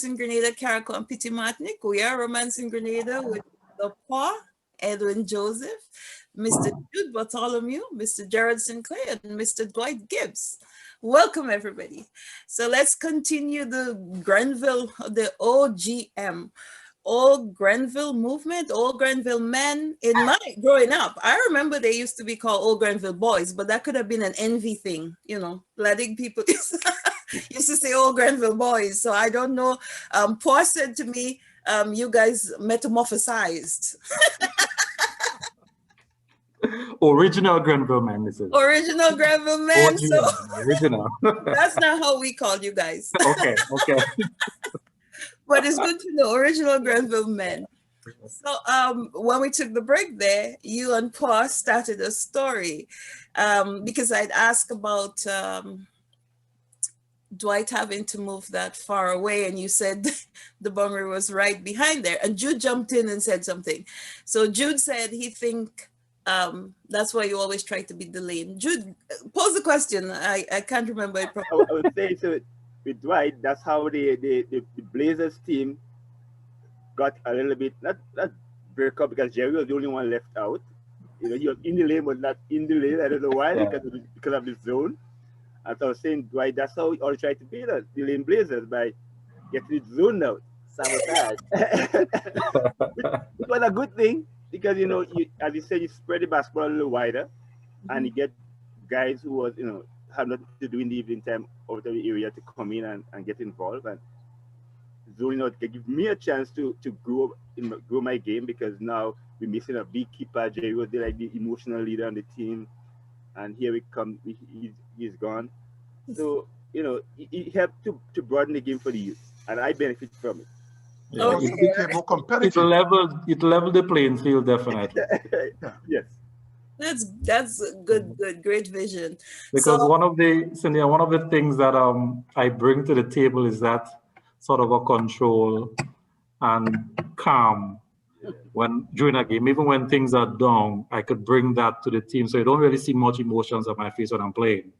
in Grenada, Carriacou, and Petit Martinique. We are Romancing Grenada with the Pa, Edwin Joseph, Mr. Jude Bartholomew, Mr. Gerard St. and Mr. Dwight Gibbs. Welcome, everybody. So let's continue the Grenville, the OGM, Old Grenville Movement, Old Grenville Men. In my growing up, I remember they used to be called Old Grenville Boys, but that could have been an envy thing, you know, letting people used to say Old Grenville Boys. So I don't know. Paul said to me, you guys metamorphosized. Original Grenville Men, this is. Original Grenville Men. OGM, so original. That's not how we called you guys. Okay. But it's good to know, original Grenville Men. So when we took the break there, you and Paul started a story because I'd asked about Dwight having to move that far away, and you said the boundary was right behind there. And Jude jumped in and said something. So Jude said he think that's why you always try to be the lane. Jude, pose the question. I can't remember it properly. I would say so with Dwight, that's how the Blazers team got a little bit, not break up, because Gerry was the only one left out. You know, he was in the lane, but not in the lane. I don't know why, because of the zone. As I was saying, Dwight, that's how we all try to beat us, the lane Blazers, by getting it zoned out. Sabotage. Which was a good thing, because, you know, as you said, you spread the basketball a little wider, and you get guys who was, you know, have nothing to do in the evening time out of the area to come in and get involved. And zoning out can give me a chance to grow my game, because now we're missing a big keeper. Gerry was like the emotional leader on the team, and here we come, he's gone. So, you know, it helped to broaden the game for the youth, and I benefit from it. Yeah, Okay. It became more competitive. It leveled the playing field, definitely. Yes. That's a good, great vision. Because so, one of the things that I bring to the table is that sort of a control and calm during a game. Even when things are down, I could bring that to the team. So you don't really see much emotions on my face when I'm playing.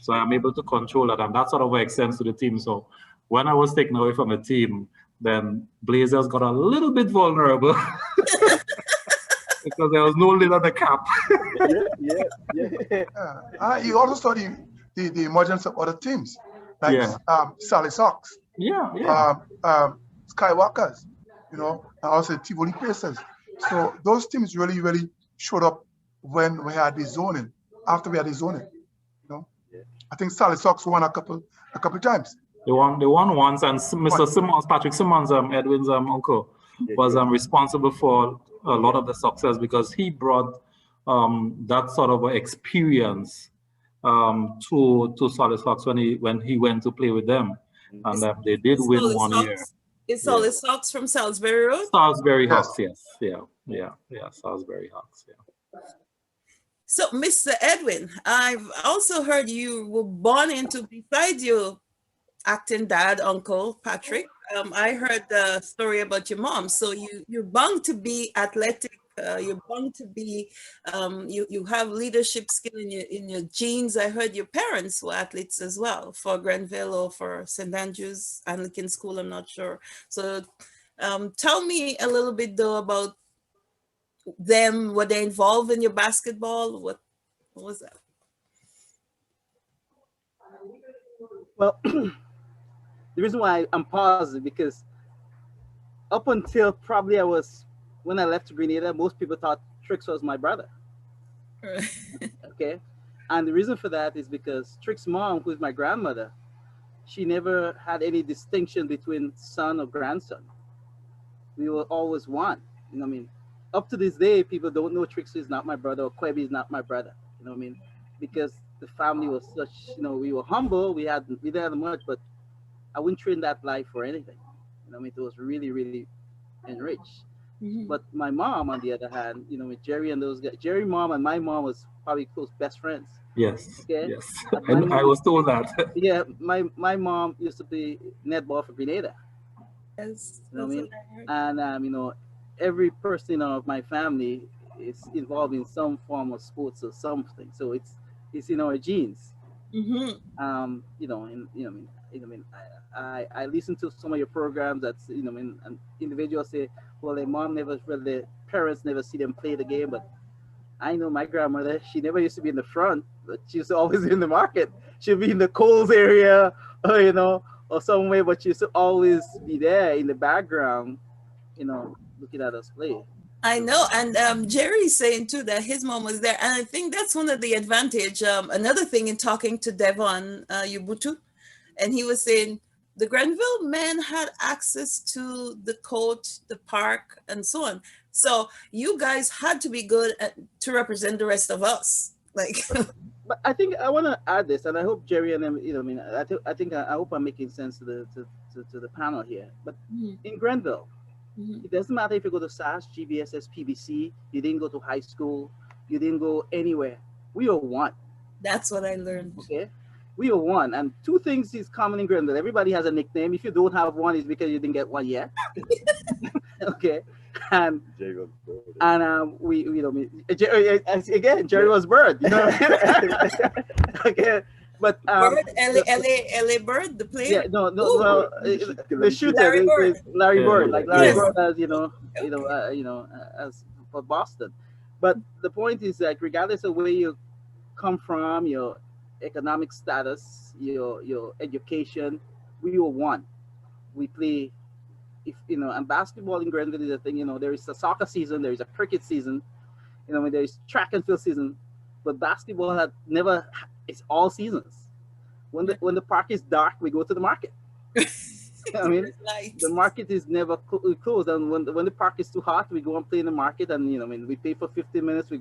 So I'm able to control that, and that sort of extends to the team. So when I was taken away from the team, then Blazers got a little bit vulnerable because there was no lid on the cap. You also saw the emergence of other teams, like Salishawaks, Skywalkers, you know, and also Tivoli Pacers. So those teams really showed up when we had the zoning. After we had the zoning, you know, I think Salishawks won a couple times. They won once, and Mr. Simmons, Patrick Simmons, Edwin's uncle, was responsible for a lot of the success, because he brought that sort of experience to Salishawks when he went to play with them, and they did win 1 year. It's Salishawks from Salisbury Road? Salisbury Hawks, yes. Yeah, Salisbury Hawks, yeah. So, Mr. Edwin, I've also heard you were born into, besides your acting dad, Uncle Patrick, I heard the story about your mom. So you're bound to be athletic. You're bound to be, you have leadership skill in your genes. I heard your parents were athletes as well, for Grenville or for St. Andrew's Anglican School, I'm not sure. So tell me a little bit though about them. Were they involved in your basketball? What was that? Well, the reason why I'm pausing, because up until probably when I left Grenada, most people thought Trix was my brother. Okay. And the reason for that is because Trix's mom, who is my grandmother, she never had any distinction between son or grandson. We were always one. You know what I mean? Up to this day, people don't know Trix is not my brother, or Quebi is not my brother. You know what I mean? Because the family was such, you know, we were humble, we didn't have much, but I wouldn't trade that life for anything. You know what I mean? It was really enriched. But my mom, on the other hand, you know, with Gerry and those guys, Gerry's mom and my mom was probably close best friends. Yes. Okay? Yes. And I was told that. Yeah, my mom used to be netball for Grenada. Yes. You know what I mean? And you know, every person of my family is involved in some form of sports or something. So it's in our genes. You know, and you know, I mean, you know, I mean, I listen to some of your programs. That's, you know, I mean, and individuals say, well, their mom never really, parents never see them play the game. But I know my grandmother, she never used to be in the front, but she was always in the market. She'd be in the coals area, or, you know, or somewhere, but she used to always be there in the background, you know, looking at us play. I know, and Gerry's saying too that his mom was there, and I think that's one of the advantage. Another thing in talking to Devon Ubutu, and he was saying the Grenville men had access to the court, the park, and so on. So you guys had to be good to represent the rest of us. Like, But I think I want to add this, and I hope Gerry and them, you know, I mean, I hope I'm making sense to the panel here. But in Grenville, it doesn't matter if you go to SAS, GBSS, PBC, you didn't go to high school, you didn't go anywhere. We are one. That's what I learned. Okay, we are one, and two things is common in Grenville. Everybody has a nickname. If you don't have one, it's because you didn't get one yet. Okay, and we, you know, again, Gerry was Bird. You know, okay, but Bird, LA Bird, the player. Yeah, no, well, the shooter, Larry Bird, like Larry Bird, as you know, as for Boston. But the point is that regardless of where you come from, your economic status, your education, we were one. We play, if you know, and basketball in Grenville is a thing. You know, there is a soccer season, there is a cricket season, you know, there is track and field season, but basketball had never. It's all seasons. When the park is dark, we go to the market. I mean, the market is never closed, and when the park is too hot, we go and play in the market, and you know, I mean, we pay for 15 minutes. We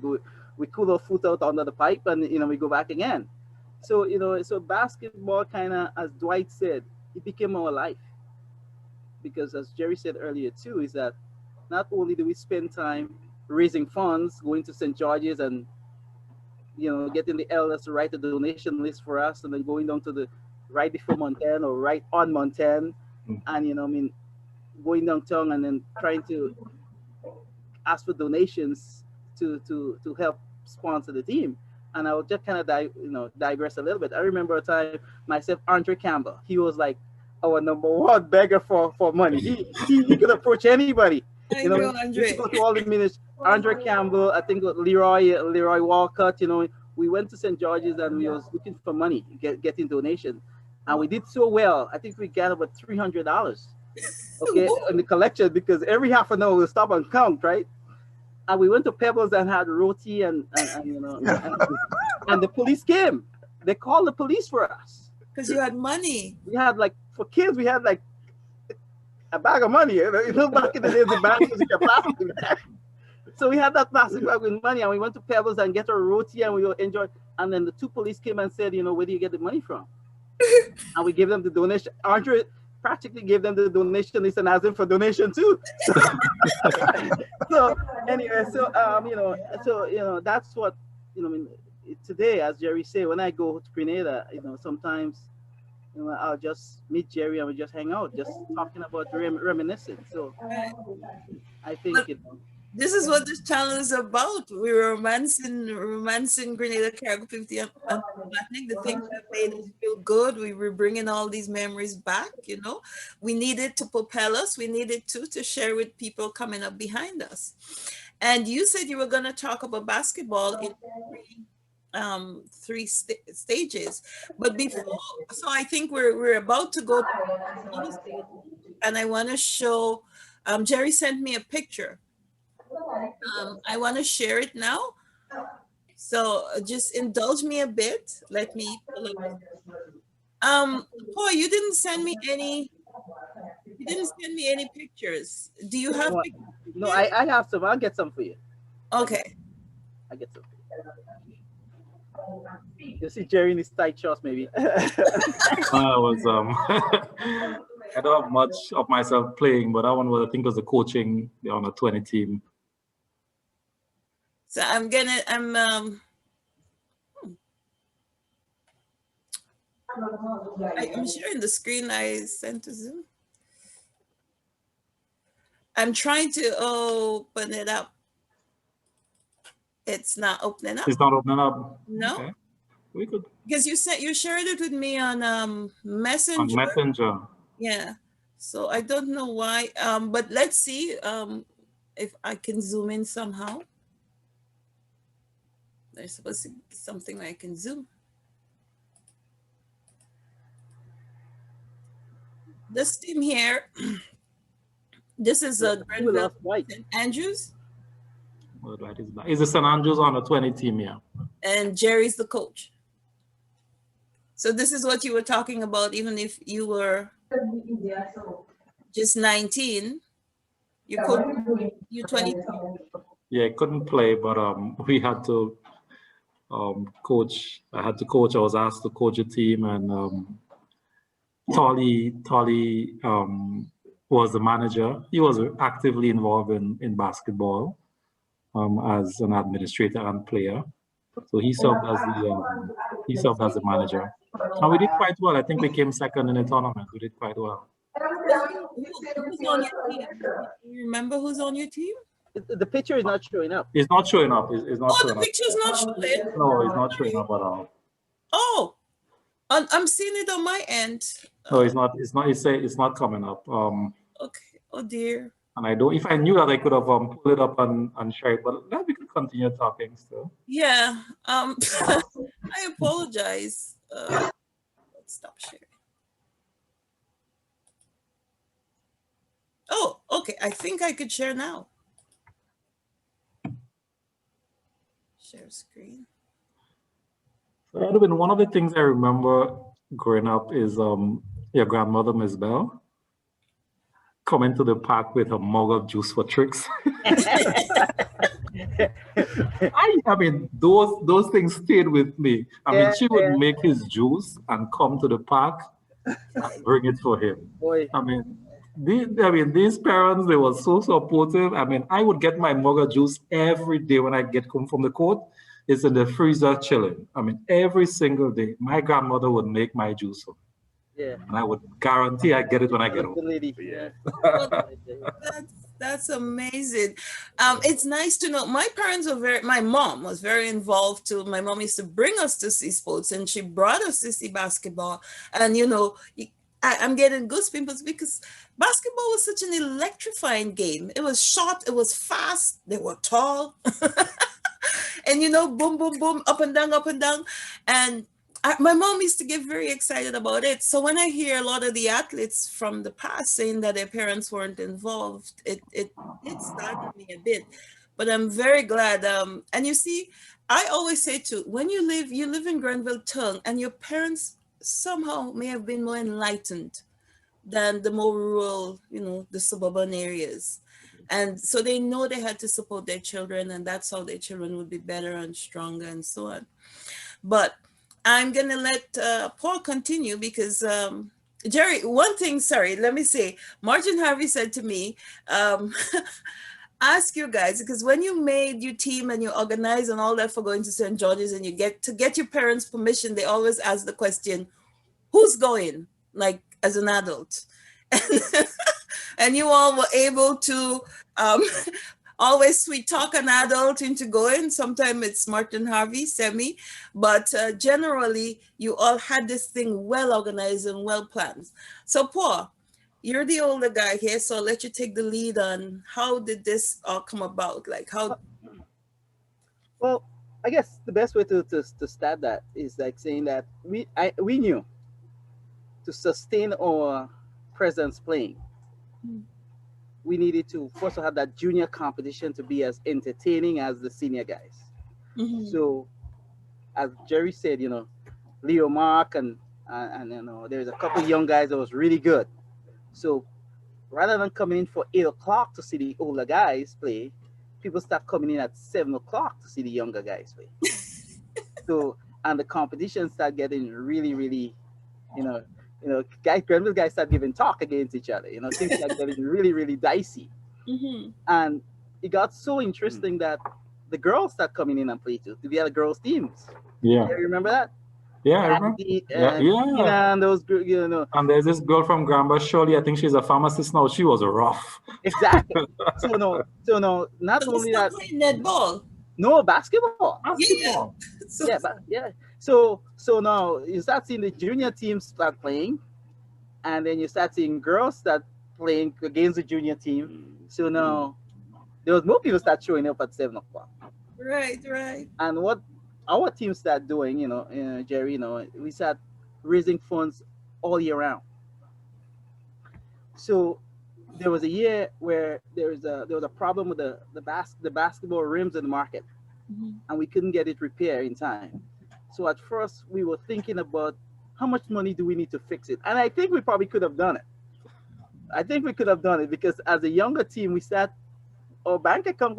cool our foot out under the pipe, and you know, we go back again. So you know, so basketball kind of, as Dwight said, it became our life. Because as Gerry said earlier too, is that not only do we spend time raising funds, going to St. George's and, you know, getting the elders to write a donation list for us, and then going down to the right before Montaigne or right on Montaigne, and you know, I mean, going downtown and then trying to ask for donations to help sponsor the team. And I will just kind of digress a little bit. I remember a time myself, Andre Campbell. He was like our number one beggar for money. He could approach anybody. You know, Andre. Go to all the ministers. Andre Campbell, I think Leroy Walcott, you know, we went to St. George's and we was looking for money, getting donations. And we did so well. I think we got about $300, okay, in the collection, because every half an hour we'll stop and count, right? And we went to Pebbles and had roti and you know, and the police came. They called the police for us. Because you had money. We had like, for kids, we had like a bag of money. You know, back in the days, the bag was like a plastic bag. So we had that plastic bag with money, and we went to Pebbles and get our roti, and we were enjoying. And then the two police came and said, you know, where do you get the money from? And we gave them the donation. Andre practically gave them the donation list and asked them for donation too. So anyway, so you know, that's what, you know, I mean, today, as Gerry said, when I go to Grenada, you know, sometimes, you know, I'll just meet Gerry and we just hang out, just talking about reminiscing. So I think, you know, this is what this channel is about. We're romancing Grenada Cargo 50 and the things that made us feel good. We were bringing all these memories back, you know. We needed to propel us. We needed to share with people coming up behind us. And you said you were going to talk about basketball in three stages. But before, so I think we're about to go to another stage. And I want to show, Gerry sent me a picture. I want to share it now. So just indulge me a bit. Let me pull up. Paul, you didn't send me any pictures. Do you have pictures? No, I have some. I'll get some for you. Okay. I get some. You see Gerry in his tight shorts, maybe. I was I don't have much of myself playing, but that one was, I think, was the coaching on a 20 team. So I'm sharing the screen I sent to Zoom. I'm trying to open it up. It's not opening up. It's not opening up. No. Okay. We could. Because you shared it with me on Messenger. On Messenger. Yeah. So I don't know why. But let's see if I can zoom in somehow. There's supposed to be something I can zoom. This team here, this is a Grenville St. Andrews. Well, that is the St. Andrews on the 20 team, yeah. And Gerry's the coach. So this is what you were talking about, even if you were just 19, you couldn't, you 22. Yeah, I couldn't play, but we had to coach. I had to coach. I was asked to coach a team, and Tolly was the manager. He was actively involved in basketball as an administrator and player. So he served as the manager. And we did quite well. I think we came second in the tournament. We did quite well. Who's on your team? You remember who's on your team? The picture is not showing up. It's not showing up. It's not showing the picture's not showing. No, it's not showing up at all. Oh, I'm seeing it on my end. No, it's not. It's not coming up. Okay. Oh dear. And I don't. If I knew that, I could have pulled it up and shared it. But we could continue talking still. Yeah. I apologize. Let's stop sharing. Oh, okay. I think I could share now. Share screen. So Edwin, one of the things I remember growing up is your grandmother, Miss Bell, coming to the park with a mug of juice for tricks. I mean, those things stayed with me. I mean, she would make his juice and come to the park and bring it for him. Boy. I mean, these parents, they were so supportive. I mean, I would get my mug of juice every day when I get home from the court. It's in the freezer chilling. I mean, every single day, my grandmother would make my juice for me. Yeah. And I would guarantee I get it when I get home. Yeah. That's amazing. It's nice to know. My mom was very involved too. My mom used to bring us to see sports, and she brought us to see basketball. And you know, I'm getting goosebumps because basketball was such an electrifying game. It was short, it was fast, they were tall. And you know, boom, boom, boom, up and down, up and down. And my mom used to get very excited about it. So when I hear a lot of the athletes from the past saying that their parents weren't involved, it startled me a bit. But I'm very glad. And you see, I always say too, when you live in Grenville Town, and your parents somehow may have been more enlightened than the more rural, you know, the suburban areas. And so they know they had to support their children, and that's how their children would be better and stronger and so on. But I'm going to let Paul continue because, Gerry, one thing, sorry, let me say, Martin Harvey said to me, ask you guys, because when you made your team and you organize and all that for going to St. George's and you get your parents' permission, they always ask the question, who's going, like as an adult? And you all were able to always sweet talk an adult into going. Sometimes it's Martin Harvey, Semi, but generally you all had this thing well organized and well planned. So Paul, you're the older guy here, so I'll let you take the lead on how did this all come about? Like how? Well, I guess the best way to start that is like saying that we knew to sustain our presence playing, we needed to first have that junior competition to be as entertaining as the senior guys. Mm-hmm. So, as Gerry said, you know, Leo Mark and you know, there's a couple of young guys that was really good. So, rather than coming in for 8 o'clock to see the older guys play, people start coming in at 7 o'clock to see the younger guys play. So, and the competition start getting really, really, you know, Grenville guys start giving talk against each other. You know, things start getting really, really dicey. Mm-hmm. And it got so interesting that the girls start coming in and play too. We had girls teams. Yeah, you remember that? Yeah, I remember. Yeah. And those, you know. And there's this girl from Granville, Shirley. I think she's a pharmacist now. She was rough. Exactly. So no. Not only that. Netball. No, basketball. Yeah. So, yeah, So now you start seeing the junior teams start playing, and then you start seeing girls start playing against the junior team. So now there was more people start showing up at 7 o'clock. Right, right. And what our team start doing, Gerry, we start raising funds all year round. So there was a year where there was a problem with the basketball rims in the market, and we couldn't get it repaired in time. So at first we were thinking about how much money do we need to fix it, and I think we probably could have done it. I think we could have done it because as a younger team, our bank account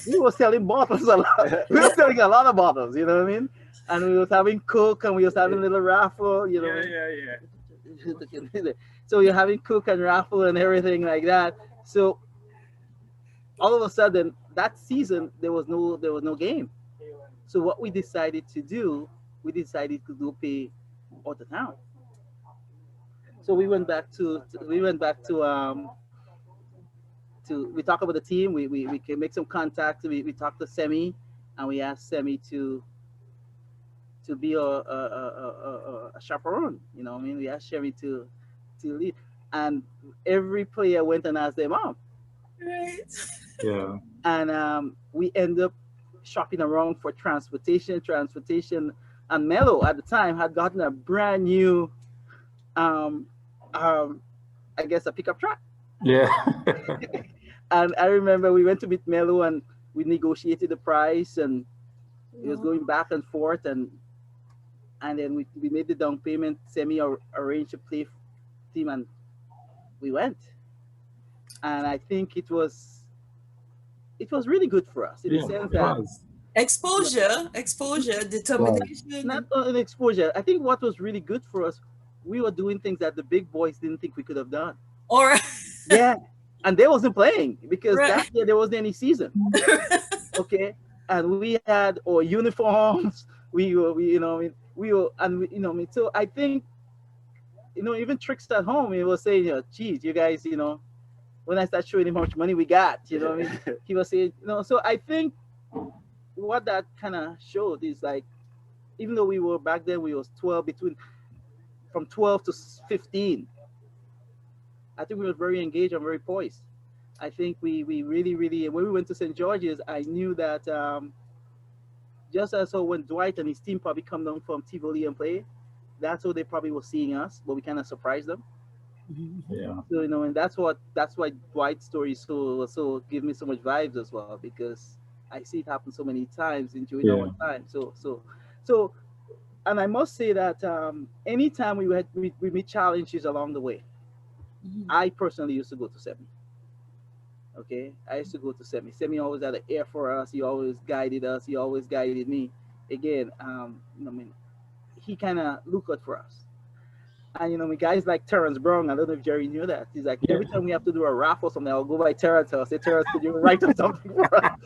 we were selling bottles a lot. We were selling a lot of bottles, you know what I mean? And we was having Coke and we was having a little raffle, you know. Yeah. So you're having Coke and raffle and everything like that. So all of a sudden that season there was no game. So what we decided to do, we decided to go pay out of town. So we went back to we talk about the team. We can make some contacts. We talked to Semi, and we asked Semi to be a chaperone. You know what I mean? We asked Semi to lead, and every player went and asked their mom. Right. Yeah. And we end up shopping around for transportation, and Mello at the time had gotten a brand new, I guess a pickup truck. Yeah. And I remember we went to meet Mello and we negotiated the price, and it was going back and forth, and then we made the down payment. Semi arranged to play team, and we went. And I think it was really good for us in the sense that Exposure, determination. not only exposure. I think what was really good for us, we were doing things that the big boys didn't think we could have done. Or yeah, and they wasn't playing because Right. that year there wasn't any season. Okay, and we had our uniforms. We were, So I think, even Tricks at home, he was saying, geez, you guys, when I start showing him how much money we got, you know what I mean? He was saying, So I think what that kind of showed is like, even though we were back then, we was from 12 to 15. I think we were very engaged and very poised. I think we really, really, when we went to St. George's, I knew that just as when Dwight and his team probably come down from Tivoli and play, that's how they probably were seeing us, but we kind of surprised them. Yeah. So, and that's why Dwight's story so give me so much vibes as well, because I see it happen so many times during our time. So, and I must say that anytime we meet challenges along the way, I personally used to go to Semi. Okay, I used to go to Semi. Semi always had an ear for us. He always guided us. He always guided me. Again, he kind of looked out for us. And guys like Terrence Brown, I don't know if Gerry knew that. He's like, every time we have to do a raffle or something, I'll go by Terrence. I'll say, Terrence, could you write on something for us?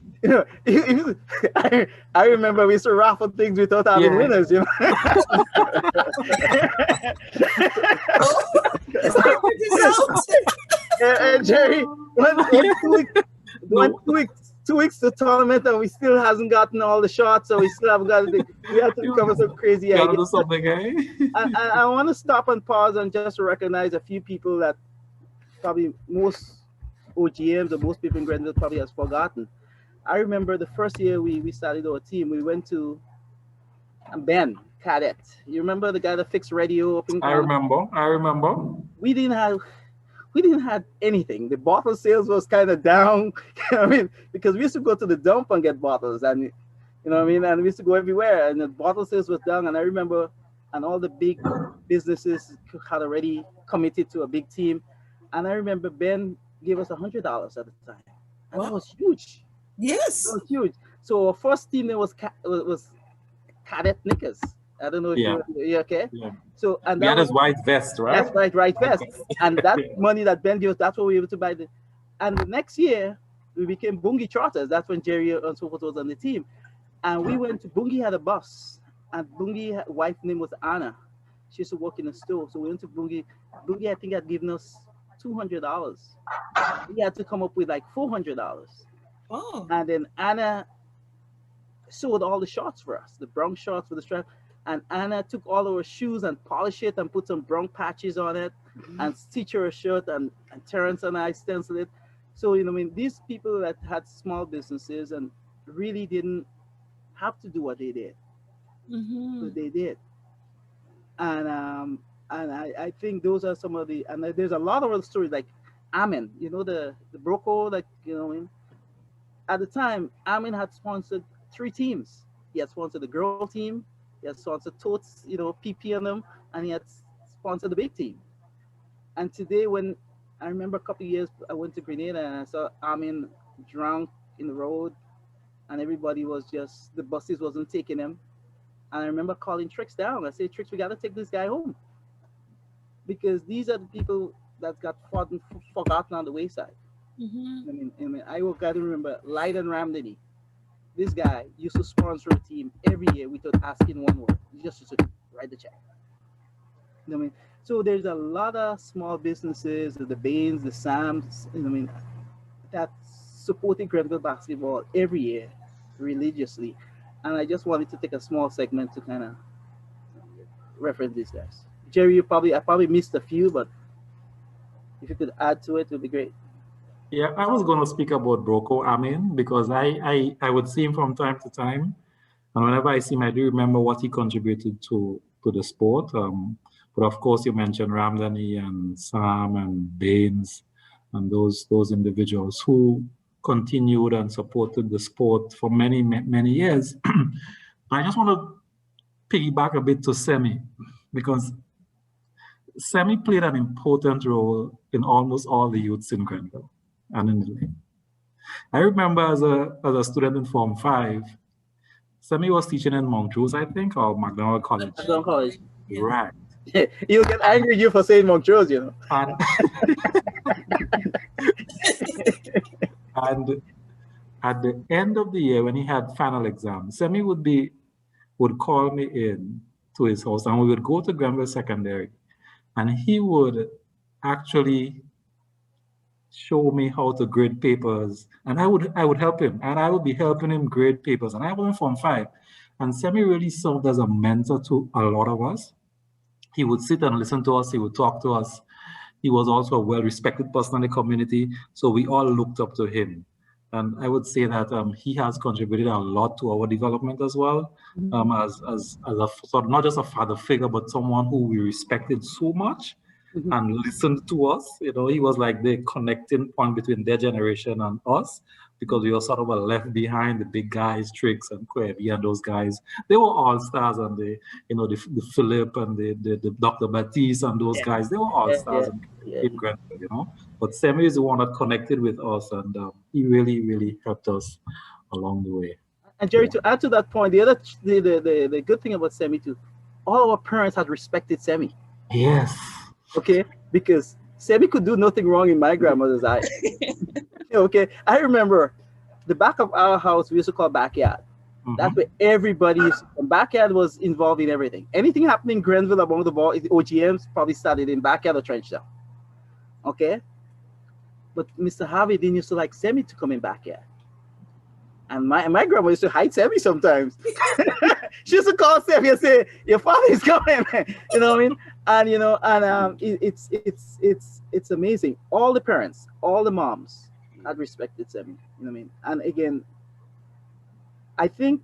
I remember we used to raffle things without having winners, And Gerry, two weeks to tournament, and we still hasn't gotten all the shots, so we still haven't got it. We have to come up with some crazy Gotta ideas. do something, eh? I want to stop and pause and just recognize a few people that probably most OGMs or most people in Grenville probably has forgotten. I remember the first year we started our team, we went to Ben Cadet. You remember the guy that fixed radio up in Grenville? I remember. We didn't have anything. The bottle sales was kind of down. Because we used to go to the dump and get bottles, and and we used to go everywhere, and the bottle sales was down. And I remember, and all the big businesses had already committed to a big team, and I remember Ben gave us $100 at the time, and that was huge. Yes, that was huge. So our first team there was Cadet Nickers. I don't know if you're okay. Yeah. So and that is white vest, right? That's right vest. And that money that Ben gave us, that's what we were able to buy. And the next year we became Bungie Trotters. That's when Gerry and so forth was on the team. And we went to Bungie had a bus, and Bungie wife's name was Anna. She used to work in the store. So we went to Bungie. Bungie I think had given us $200. We had to come up with like $400. Oh. And then Anna sewed all the shorts for us, the brown shorts with the strap. And Anna took all our shoes and polished it and put some brown patches on it and stitched her a shirt, and Terrence and I stenciled it. So, you know, I mean, these people that had small businesses and really didn't have to do what they did, but they did. And I think those are some of the, and there's a lot of other stories like Amin, you know, the Broco, like, you know, I mean, at the time, Amin had sponsored 3 teams. He had sponsored the girl team, he had sponsored totes, you know, PP on them, and he had sponsored the big team. And today, when I remember a couple of years, I went to Grenada and I saw Amin drunk in the road, and everybody was just, the buses wasn't taking him. And I remember calling Trix down. I said, Trix, we got to take this guy home, because these are the people that got forgotten on the wayside. I mean, I got to remember Light and Ramdini. This guy used to sponsor a team every year without asking one word. He just used to write the check. You know what I mean? So there's a lot of small businesses, the Baines, the Sams, you know what I mean, that supported Grenville basketball every year religiously. And I just wanted to take a small segment to kind of reference these guys. Gerry, I probably missed a few, but if you could add to it, it would be great. Yeah, I was going to speak about Broco Amin, because I would see him from time to time. And whenever I see him, I do remember what he contributed to the sport. But of course, you mentioned Ramdani and Sam and Baines and those individuals who continued and supported the sport for many, many years. I just want to piggyback a bit to Semi, because Semi played an important role in almost all the youths in Grenville and in the lane. I remember as a student in Form 5, Semi was teaching in Montrose, I think, or McDonald College. McDonald College. Right. You'll get angry at you for saying Montrose, you know. And at the end of the year, when he had final exams, Semi would call me in to his house, and we would go to Grenville Secondary, and he would actually show me how to grade papers, and I would help him, and I would be helping him grade papers, and I was in Form 5, and Semi really served as a mentor to a lot of us. He would sit and listen to us, he would talk to us. He was also a well-respected person in the community, so we all looked up to him. And I would say that he has contributed a lot to our development as well, as a sort of not just a father figure, but someone who we respected so much and listened to us. You know, he was like the connecting point between their generation and us, because we were sort of left behind. The big guys, Trix and Query and those guys, they were all stars, and the Philip and the Dr. Batiste and those guys, they were all stars in Grenville, you know. But Semi is the one that connected with us, and he really, really helped us along the way. And Gerry, to add to that point, the good thing about Semi too, all our parents had respected Semi. Yes. Okay, because Semi could do nothing wrong in my grandmother's eyes. Okay, I remember the back of our house we used to call backyard. That's where everybody used to come. Backyard was involved in everything. Anything happening in Grenville along the ball, OGMs probably started in backyard or trench down. Okay, but Mr. Harvey didn't used to like Semi to come in backyard. And my grandma used to hide Semi sometimes. She used to call Semi and say, "Your father is coming," you know what I mean? And you know, and it's amazing. All the parents, all the moms had respected Semi. You know what I mean? And again, I think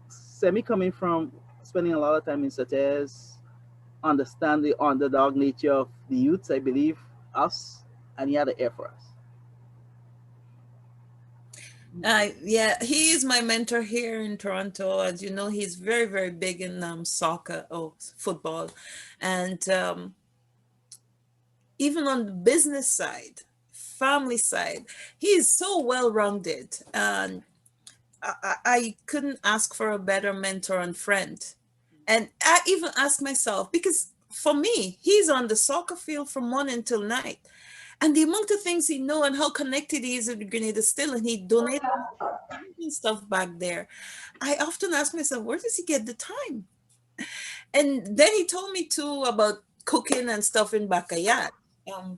Semi coming from spending a lot of time in Sates, understand the underdog nature of the youths, I believe, us, and he had an ear for us. Yeah, he is my mentor here in Toronto. As you know, he's very, very big in soccer or football. And even on the business side, family side, he is so well-rounded. And I couldn't ask for a better mentor and friend. And I even ask myself, because for me, he's on the soccer field from morning till night. And the amount of things he knows and how connected he is with Grenada still, and he donated stuff back there. I often ask myself, where does he get the time? And then he told me too about cooking and stuff in backyard. And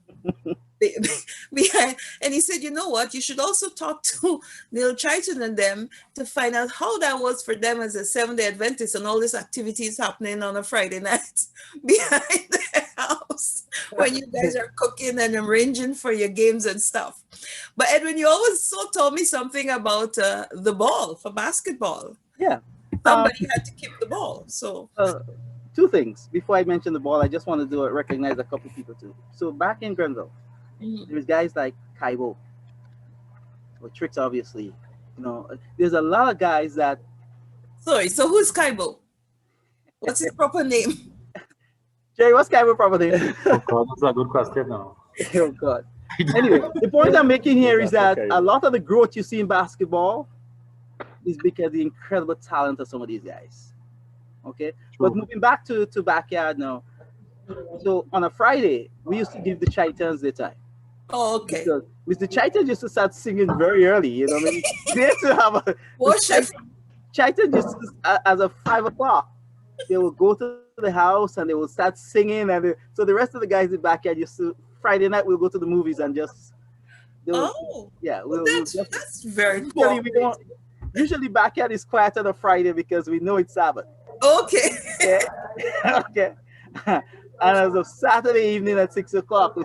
And he said, you know what, you should also talk to Neil Triton and them to find out how that was for them as a Seventh-day Adventist and all these activities happening on a Friday night behind the house when you guys are cooking and arranging for your games and stuff. But Edwin, you also told me something about the ball for basketball. Yeah. Somebody had to keep the ball. So two things. Before I mention the ball, I just want to recognize a couple people too. So back in Grenville, there's guys like Kaibo, or Tricks, obviously. You know, there's a lot of guys that. Sorry, so who's Kaibo? What's his proper name? Gerry, what's Kaibo's proper name? Oh God, that's a good question now. Oh God. Anyway, the point I'm making here is that a lot of the growth you see in basketball is because of the incredible talent of some of these guys. Okay, but moving back to backyard now. So on a Friday, we used to give the Chitons their time. Oh, okay. Because Mr. Chiton used to start singing very early. You know what I mean? They used to have a Chiton just as of 5 o'clock. They will go to the house and they will start singing, and so the rest of the guys in the backyard used to. Friday night we'll go to the movies and just. That's very cool. Usually backyard is quiet on a Friday because we know it's Sabbath. Okay. Okay. And as of Saturday evening at 6 o'clock, we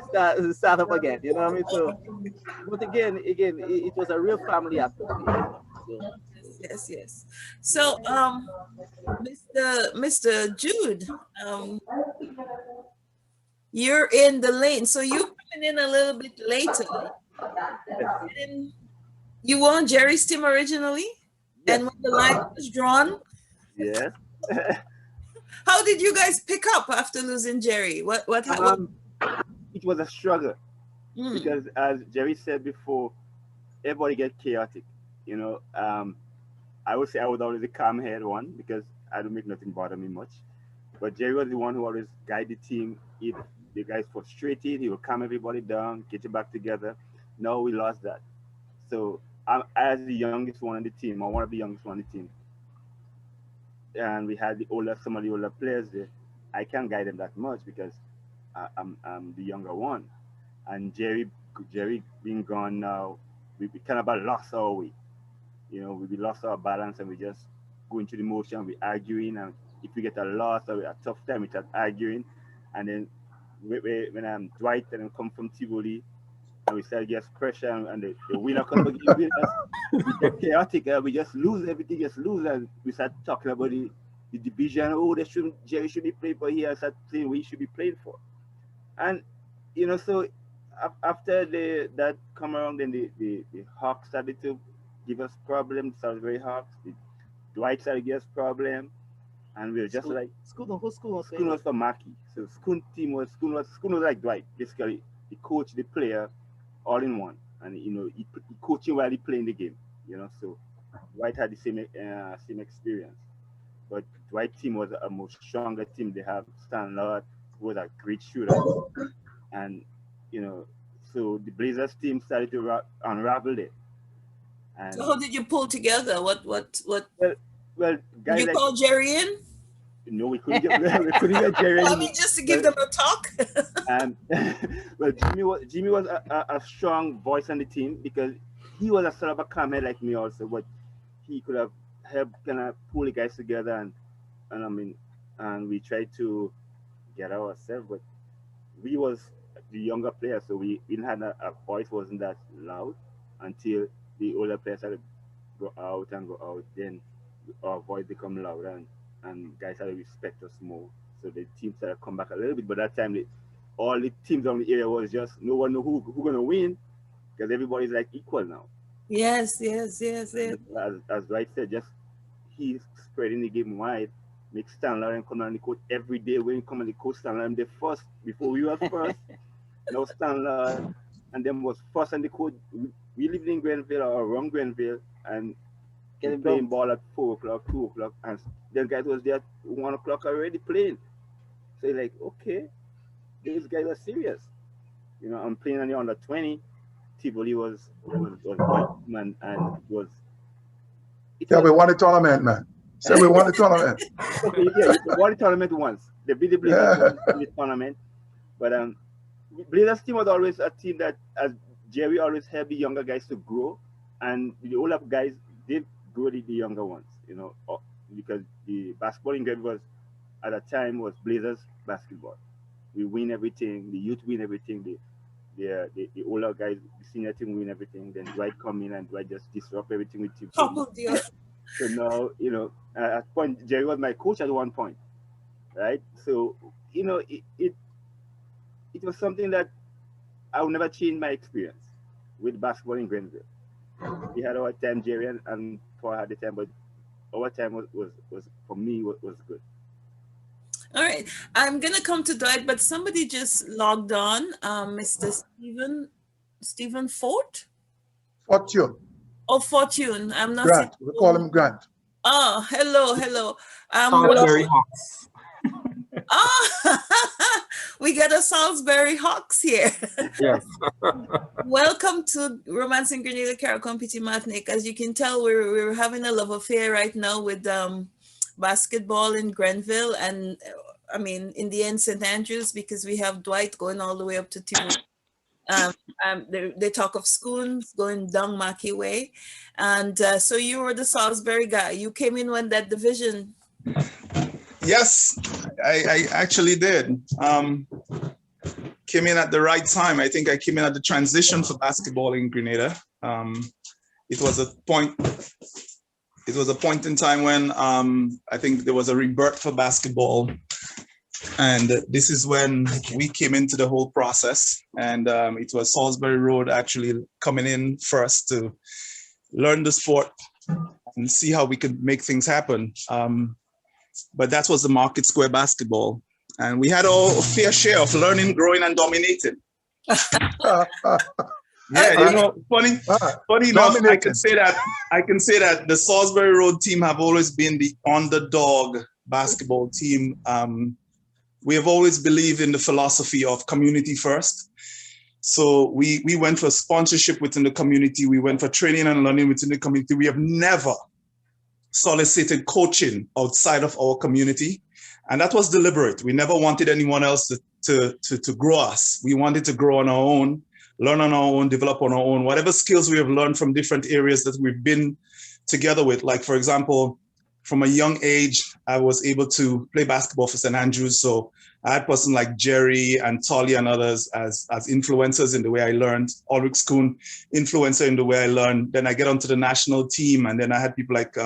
start up again. You know what I mean? So, but again, it was a real family activity. So. Yes. So, Mr. Jude, you're in the lane, so you're coming in a little bit later. You were on Gerry's team originally, and when the line was drawn. Yes. How did you guys pick up after losing Gerry? What happened? It was a struggle because, as Gerry said before, everybody get chaotic. You know, I would say I was always the calm-headed one because I don't make nothing bother me much. But Gerry was the one who always guided the team. If the guys frustrated, he would calm everybody down, get you back together. No, we lost that. So I'm as the youngest one on the team, or one of the youngest one on the team. And we had some of the older players there. I can't guide them that much because I'm the younger one. And Gerry being gone now, we kind of lost our way. You know, we lost our balance and we just go into the motion, we arguing, and if we get a loss or a tough time, we start arguing. And then when Dwight and come from Tivoli, and we start get pressure, and the winner comes again with us, we get chaotic, we just lose everything, and we start talking about the division. Oh, Gerry should be playing for here. I start saying we should be playing for. And you know, so after that come around, then the Hawks started to give us problems. Salisbury Hawks, the Dwight started to give us problems, and we were just like School was for Maki. So school was like Dwight, basically the coach, the player, all in one. And you know, he coaching while he playing the game. You know, so Dwight had the same experience. But Dwight team was a much stronger team. They have Stan Lord, who was a great shooter, and you know, so the Blazers team started to unravel it. And so how did you pull together? What? Well, guys, did you call Gerry in? No, we couldn't get Gerry in. I mean, just to give them a talk. Well, Jimmy was a strong voice on the team because he was a sort of a calm head like me also, but he could have helped kind of pull the guys together, and we tried to get ourselves, but we was the younger players, so we didn't have a voice wasn't that loud until the older players started go out, then our voice become louder and guys started to respect us more. So the team started to come back a little bit, but that time all the teams on the area was just no one knew who gonna win because everybody's like equal now. Yes. As Dwight said, just he's spreading the game wide. Make Stan Lauren come on the court every day. When you come on the court, Stan Lauren the first before we were first. Now Stan Lauren and them was first on the court. We lived in Grenville or around Grenville and playing ball at 4 o'clock, 2 o'clock, and then guys was there at 1 o'clock already playing. So you're like, okay, these guys are serious. You know, I'm playing on the under 20. Tivoli was man, and was. Yeah, we won the tournament, man. So we won the tournament. Okay, yeah, we won the tournament once. They beat the Blazers in the tournament, but Blazers team was always a team that, as Gerry always helped the younger guys to grow, and the older guys did grow the younger ones, you know, because the basketball in Grenville was, at that time, was Blazers basketball. We win everything, the youth win everything, the older guys, the senior team win everything. Then Dwight come in and Dwight just disrupt everything with team. So now, you know, at point, Gerry was my coach at one point, right? So, you know, it was something that I will never change my experience with basketball in Grenville. We had our time, Gerry and Paul had the time, but our time was for me was good. All right, I'm gonna come to Dwight, but somebody just logged on, Mr. Stephen Fort. Fortune. Oh, Fortune. I'm not. Grant. We call him Grant. Oh, hello. Salisbury Hawks. Oh, we got a Salisbury Hawks here. Yes. Welcome to Romancing Grenada Caracon Petit Martinique. As you can tell, we're having a love affair right now with basketball in Grenville, and I mean in the end St. Andrews, because we have Dwight going all the way up to Tivoli. They talk of schools going down Mackey Way, and so you were the Salisbury guy. You came in when that division. Yes, I actually did. Came in at the right time. I think I came in at the transition for basketball in Grenada. It was a point in time when I think there was a rebirth for basketball. And this is when we came into the whole process. And it was Salisbury Road actually coming in first to learn the sport and see how we could make things happen. But that was the Market Square basketball. And we had our fair share of learning, growing, and dominating. Yeah, you know, funny enough, I can say that the Salisbury Road team have always been the underdog basketball team. We have always believed in the philosophy of community first. So we went for sponsorship within the community. We went for training and learning within the community. We have never solicited coaching outside of our community. And that was deliberate. We never wanted anyone else to grow us. We wanted to grow on our own, learn on our own, develop on our own, whatever skills we have learned from different areas that we've been together with. Like, for example, from a young age, I was able to play basketball for St. Andrews. So I had person like Gerry and Talia and others as influencers in the way I learned. Ulrich Kuhn, influencer in the way I learned. Then I get onto the national team, and then I had people like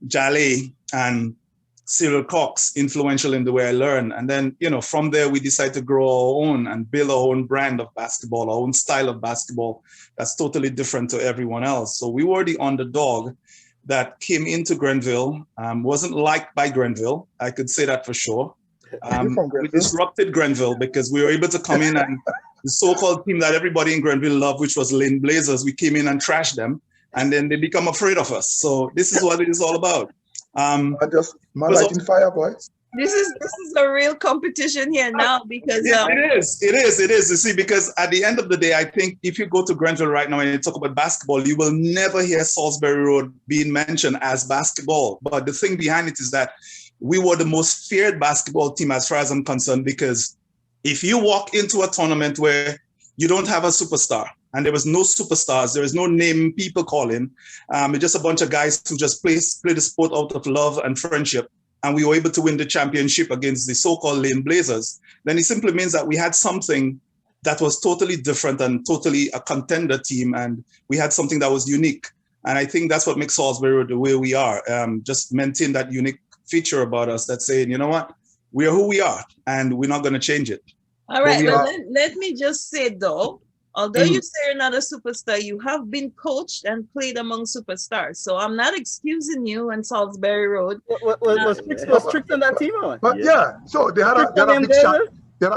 Jale and Cyril Cox, influential in the way I learned. And then, you know, from there, we decided to grow our own and build our own brand of basketball, our own style of basketball that's totally different to everyone else. So we were the underdog that came into Grenville, wasn't liked by Grenville. I could say that for sure. We disrupted Grenville because we were able to come in and the so-called team that everybody in Grenville loved, which was Lynn Blazers, we came in and trashed them, and then they become afraid of us. So this is what it is all about. Just my lighting fire, boys. This is a real competition here now, because it is. You see, because at the end of the day, I think if you go to Grenville right now and you talk about basketball, you will never hear Salisbury Road being mentioned as basketball. But the thing behind it is that we were the most feared basketball team as far as I'm concerned, because if you walk into a tournament where you don't have a superstar, and there was no superstars, there is no name people calling, it's just a bunch of guys who just play the sport out of love and friendship, and we were able to win the championship against the so-called Lane Blazers, then it simply means that we had something that was totally different and totally a contender team, and we had something that was unique. And I think that's what makes Salisbury the way we are. Just maintain that unique feature about us that's saying, you know what, we are who we are, and we're not going to change it. All right, but let me just say though, although you say you're not a superstar, you have been coached and played among superstars. So I'm not excusing you on Salisbury Road. Was Tricks on that team? But yeah, so they had a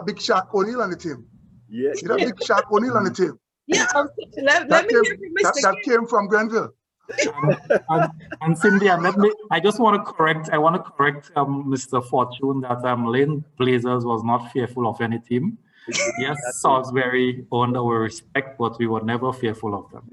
big Shaq O'Neal on the team. Yeah. They had a big Shaq O'Neal on the team. Yeah, let me hear from Mr. That came from Grenville. And Cindy, I just want to correct Mr. Fortune that Lane Blazers was not fearful of any team. Yes, Salisbury earned our respect, but we were never fearful of them.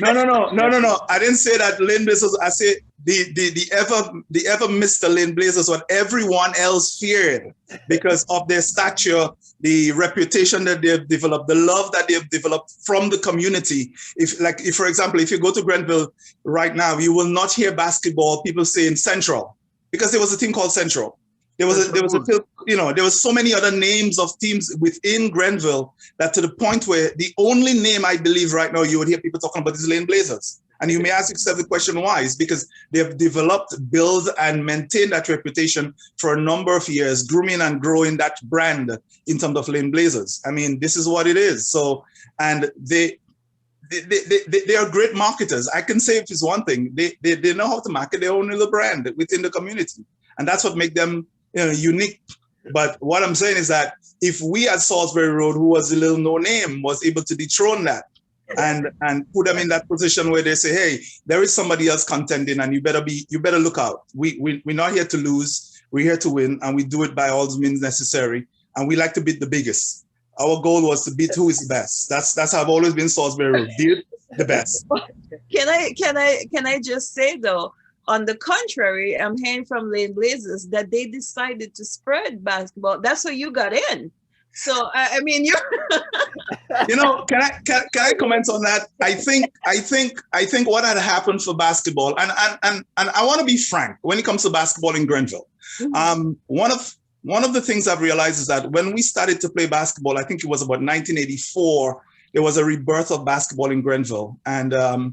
No. I didn't say that Lane Blazers. I said the ever Mr. Lane Blazers, what everyone else feared because of their stature, the reputation that they've developed, the love that they've developed from the community. If for example, if you go to Grenville right now, you will not hear basketball people saying Central, because there was a team called Central. There was so many other names of teams within Grenville that to the point where the only name I believe right now you would hear people talking about is Lane Blazers. And you may ask yourself the question why? It's because they've developed, built, and maintained that reputation for a number of years, grooming and growing that brand in terms of Lane Blazers. I mean, this is what it is. So, and they are great marketers. I can say if it's one thing, they know how to market their own little brand within the community. And that's what makes them unique. But what I'm saying is that if we at Salisbury Road, who was a little no name, was able to dethrone that and put them in that position where they say, hey, there is somebody else contending and you better look out. We're not here to lose, we're here to win, and we do it by all means necessary. And we like to beat the biggest. Our goal was to beat who is the best. That's how I've always been Salisbury Road, beat the best. Can I just say though, on the contrary, I'm hearing from Lane Blazers that they decided to spread basketball. That's how you got in. So I mean, you're. Can I comment on that? I think what had happened for basketball, and I want to be frank when it comes to basketball in Grenville. Mm-hmm. One of the things I've realized is that when we started to play basketball, I think it was about 1984. There was a rebirth of basketball in Grenville, and to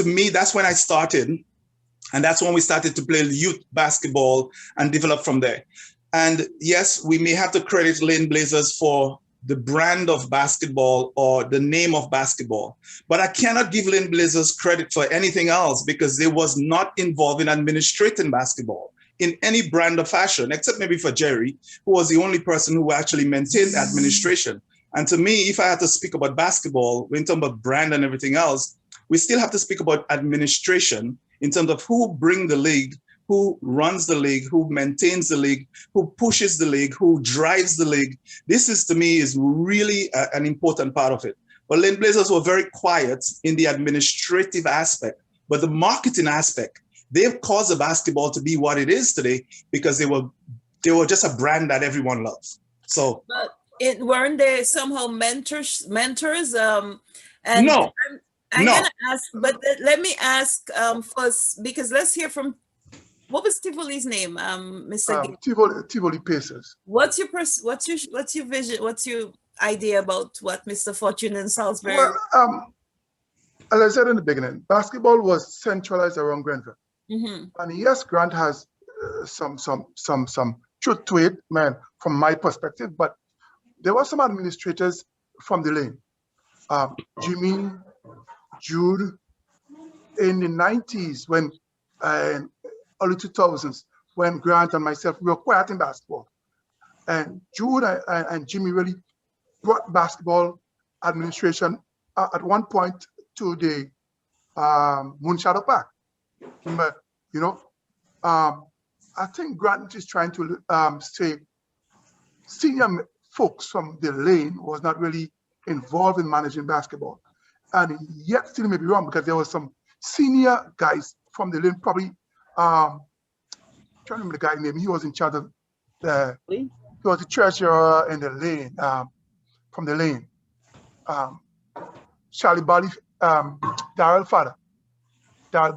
me, that's when I started. And that's when we started to play youth basketball and develop from there. And yes, we may have to credit Lane Blazers for the brand of basketball or the name of basketball, but I cannot give Lane Blazers credit for anything else because they was not involved in administrating basketball in any brand or fashion, except maybe for Gerry, who was the only person who actually maintained administration. And to me, if I had to speak about basketball, in terms of brand and everything else, we still have to speak about administration in terms of who brings the league, who runs the league, who maintains the league, who pushes the league, who drives the league. This is, to me, is really an important part of it. But Lane Blazers were very quiet in the administrative aspect, but the marketing aspect, they've caused the basketball to be what it is today because they were just a brand that everyone loves. So, but weren't they somehow mentors? And no. I'm gonna ask, but let me ask first, because let's hear from, what was Tivoli's name, Mr. Tivoli Pacers. What's your vision? What's your idea about what Mr. Fortune and Salisbury? Well, as I said in the beginning, basketball was centralized around Grenville, mm-hmm. and yes, Grant has some truth to it, man, from my perspective. But there were some administrators from the lane, Jimmy, Jude, in the 90s, when early 2000s, when Grant and myself, we were quiet in basketball. And Jude and Jimmy really brought basketball administration at one point to the Moonshadow Park. But, I think Grant is trying to say senior folks from the lane was not really involved in managing basketball. And yet still may be wrong because there was some senior guys from the lane, probably, trying to remember the guy's name, he was in charge of he was the treasurer in the lane, from the lane. Charlie Bally, Darrell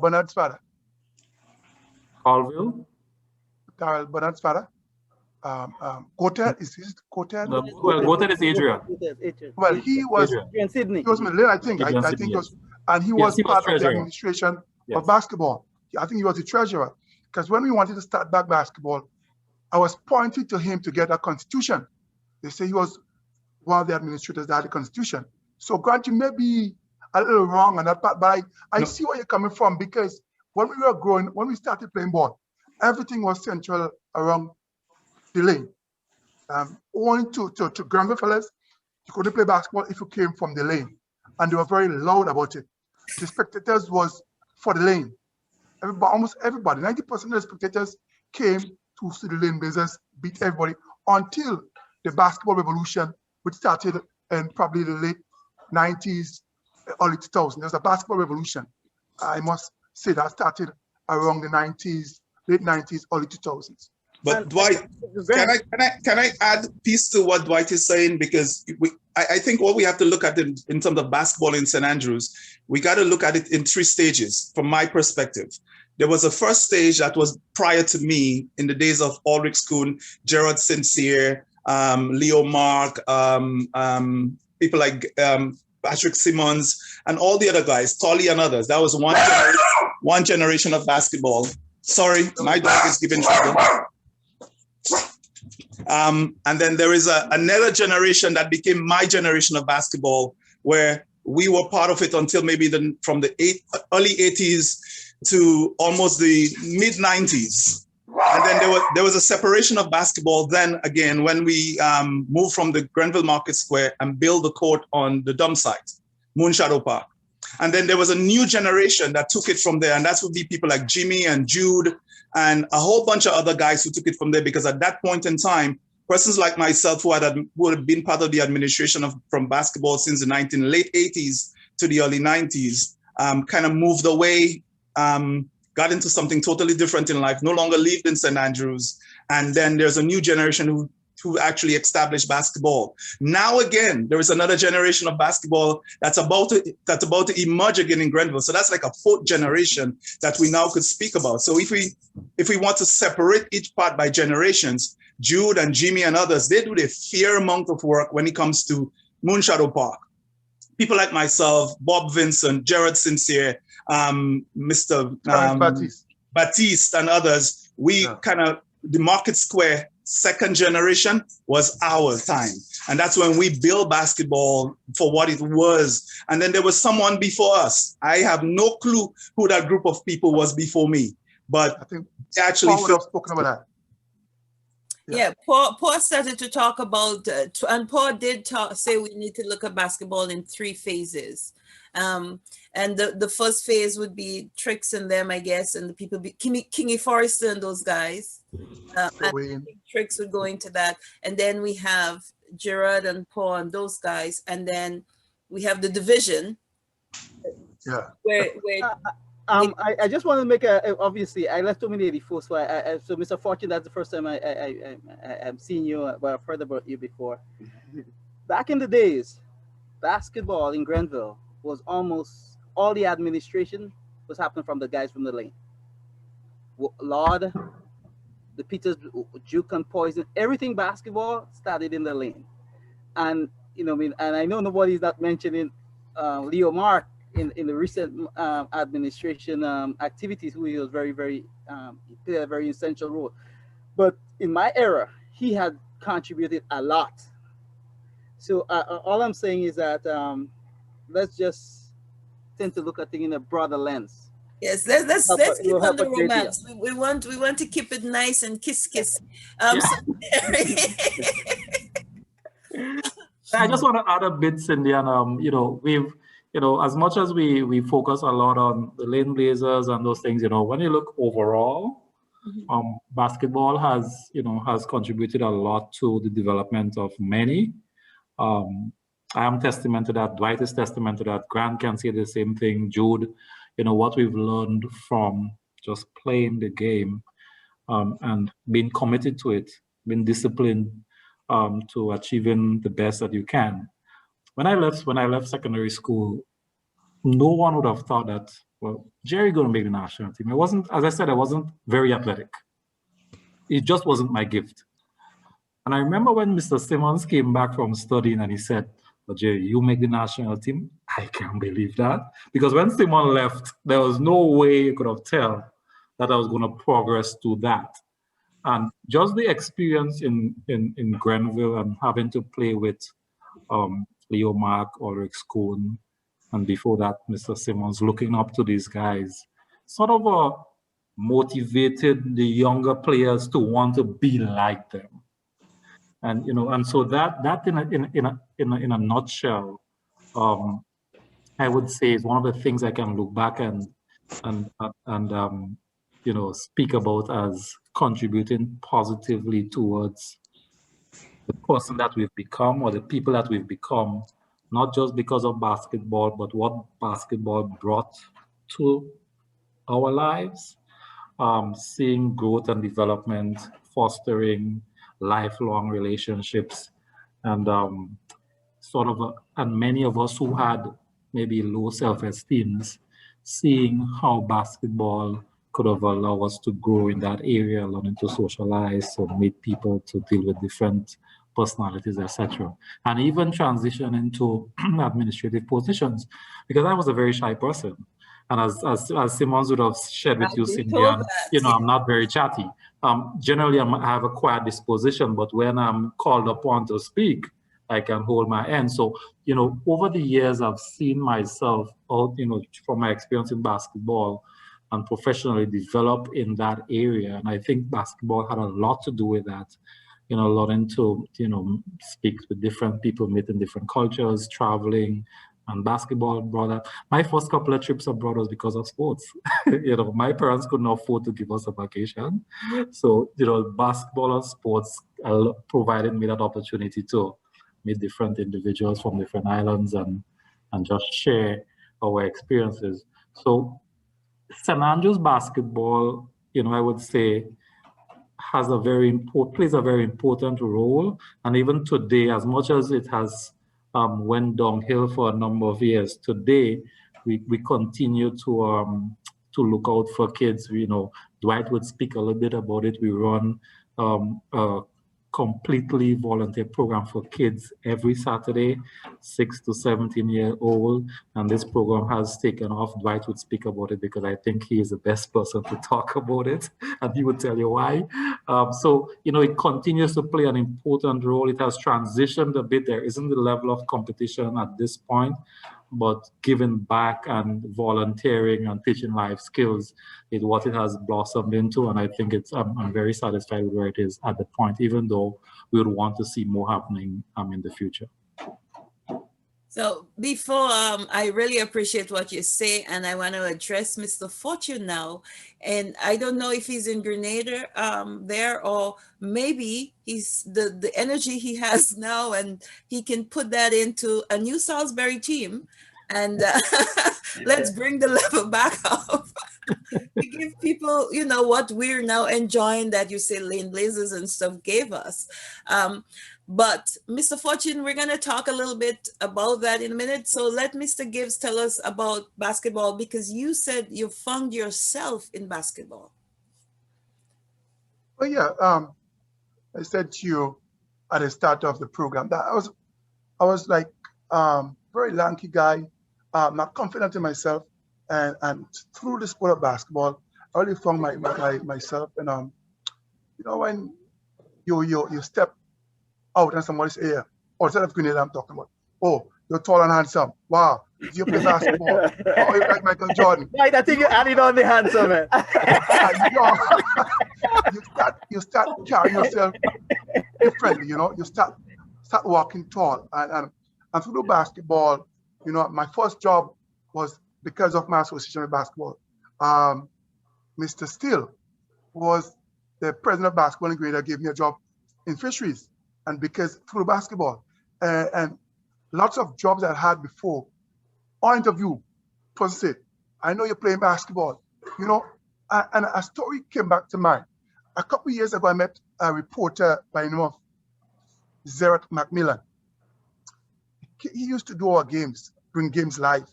Bernard's father. Colville? Darrell Bernard's father. Gotel, is this Gotel? Well, Gotel is Adrian. Well, he was in Sydney. He was in Lane, I think. I think he was, and he was part of the administration of basketball. I think he was the treasurer. Because when we wanted to start back basketball, I was pointing to him to get a constitution. They say he was one of the administrators that had the constitution. So Grant, you may be a little wrong on that part, but I see where you're coming from, because when we were growing, when we started playing ball, everything was central around the lane. Owing to Grenville fellas, you couldn't play basketball if you came from the lane. And they were very loud about it. The spectators was for the lane. Almost everybody, 90% of the spectators came to see the Lane Blazers beat everybody until the basketball revolution, which started in probably the late 90s, early 2000s. There's a basketball revolution. I must say that started around the 90s, late 90s, early 2000s. But Dwight, can I add piece to what Dwight is saying? Because I think what we have to look at in terms of basketball in St. Andrews, we got to look at it in 3 stages from my perspective. There was a first stage that was prior to me in the days of Ulrich Schoon, Gerard St. Leo Mark, people like Patrick Simmons, and all the other guys, Tolly and others. That was one generation of basketball. Sorry, my dog is giving trouble. And then there is another generation that became my generation of basketball, where we were part of it until maybe from the early 80s to almost the mid 90s. And then there was a separation of basketball then again when we moved from the Grenville Market Square and built the court on the dump site, Moonshadow Park. And then there was a new generation that took it from there. And that would be people like Jimmy and Jude and a whole bunch of other guys who took it from there, because at that point in time, persons like myself who had been part of the administration from basketball since the late 80s to the early 90s, kind of moved away, got into something totally different in life, no longer lived in St. Andrews. And then there's a new generation who actually established basketball. Now again, there is another generation of basketball that's about to emerge again in Grenville. So that's like a 4th generation that we now could speak about. So if we want to separate each part by generations, Jude and Jimmy and others, they do a fair amount of work when it comes to Moonshadow Park. People like myself, Bob Vincent, Gerard St. Mr. Baptiste and others, the Market Square 2nd generation was our time. And that's when we built basketball for what it was. And then there was someone before us. I have no clue who that group of people was before me, but I think they actually Paul would have spoken about that. Yeah, Paul started to talk about, and Paul did say we need to look at basketball in 3 phases. And the first phase would be Tricks and them, I guess, and the people, Kingy Forrester and those guys. And Tricks would go into that. And then we have Gerard and Paul and those guys. And then we have the division. Yeah. Where I just want to make obviously I left 1984, so Mr. Fortune, that's the first time I'm seeing you, but I've heard about you before. Back in the days, basketball in Grenville was almost all the administration was happening from the guys from the lane. Lord, the Peters, Juke and Poison, everything basketball started in the lane. And and I know nobody's not mentioning Leo Mark in the recent administration activities, who he was very, very, he played a very essential role. But in my era, he had contributed a lot. So all I'm saying is that let's just tend to look at things in a broader lens. Yes, let's keep on the romance. We want to keep it nice and kiss. I just want to add a bit, Cindy, and we've as much as we focus a lot on the Lane Blazers and those things, when you look overall, basketball has contributed a lot to the development of many. I am testament to that. Dwight is testament to that. Grant can say the same thing. Jude, what we've learned from just playing the game and being committed to it, being disciplined to achieving the best that you can. When I left secondary school, no one would have thought that, well, Gerry going to make the national team. It wasn't, as I said, I wasn't very athletic. It just wasn't my gift. And I remember when Mr. Simmons came back from studying and he said, well, Gerry, you make the national team? I can't believe that. Because when Simmons left, there was no way you could have tell that I was going to progress to that. And just the experience in Grenville and having to play with Leo Mark, Ulrich Schoon, and before that, Mr. Simmons, looking up to these guys, sort of motivated the younger players to want to be like them. And and so that in a nutshell, I would say is one of the things I can look back and speak about as contributing positively towards the person that we've become or the people that we've become, not just because of basketball, but what basketball brought to our lives, seeing growth and development, fostering lifelong relationships, and and many of us who had maybe low self-esteem, seeing how basketball could have allowed us to grow in that area, learning to socialize, to meet people, to deal with different personalities, etc. And even transition into administrative positions, because I was a very shy person. And as Simons would have shared with you, Cynthia, I'm not very chatty. Generally, I have a quiet disposition, but when I'm called upon to speak, I can hold my end. So, over the years, I've seen myself, from my experience in basketball and professionally develop in that area. And I think basketball had a lot to do with that, learning to, speak with different people, meeting different cultures, traveling, and basketball brought that. My first couple of trips abroad was because of sports. My parents couldn't afford to give us a vacation. So, basketball and sports provided me that opportunity to meet different individuals from different islands and just share our experiences. So St. Andrews basketball, I would say, plays a very important role. And even today, as much as it has went downhill for a number of years, today we continue to look out for kids. Dwight would speak a little bit about it. We run a completely volunteer program for kids every Saturday, 6 to 17 years old. And this program has taken off. Dwight would speak about it because I think he is the best person to talk about it. And he would tell you why. So, it continues to play an important role. It has transitioned a bit. There isn't the level of competition at this point, but giving back and volunteering and teaching life skills is what it has blossomed into. And I think I'm very satisfied with where it is at the point, even though we would want to see more happening in the future. So before, I really appreciate what you say, and I want to address Mr. Fortune now. And I don't know if he's in Grenada there, or maybe he's the energy he has now, and he can put that into a new Salisbury team. And let's bring the level back up to give people, what we're now enjoying that you say Lane Blazers and stuff gave us. But Mr. Fortune, we're going to talk a little bit about that in a minute. So let Mr. Gibbs tell us about basketball, because you said you found yourself in basketball. Well, yeah, I said to you at the start of the program that I was like very lanky guy, not confident in myself, and through the sport of basketball, I really found myself. And when you step out in somebody's ear, outside of Grenada, I'm talking about, oh, you're tall and handsome. Wow, you play basketball. Oh, you're like Michael Jordan. Right, I think you added on the handsome, man. You start carrying yourself differently, you start walking tall. And through basketball, my first job was because of my association with basketball. Mr. Steele was the president of basketball in Grenada, gave me a job in fisheries. And because through basketball and lots of jobs I had before, on interview, person said, I know you're playing basketball, and a story came back to mind. A couple of years ago, I met a reporter by the name of Gerard Macmillan. He used to do our games, bring games live.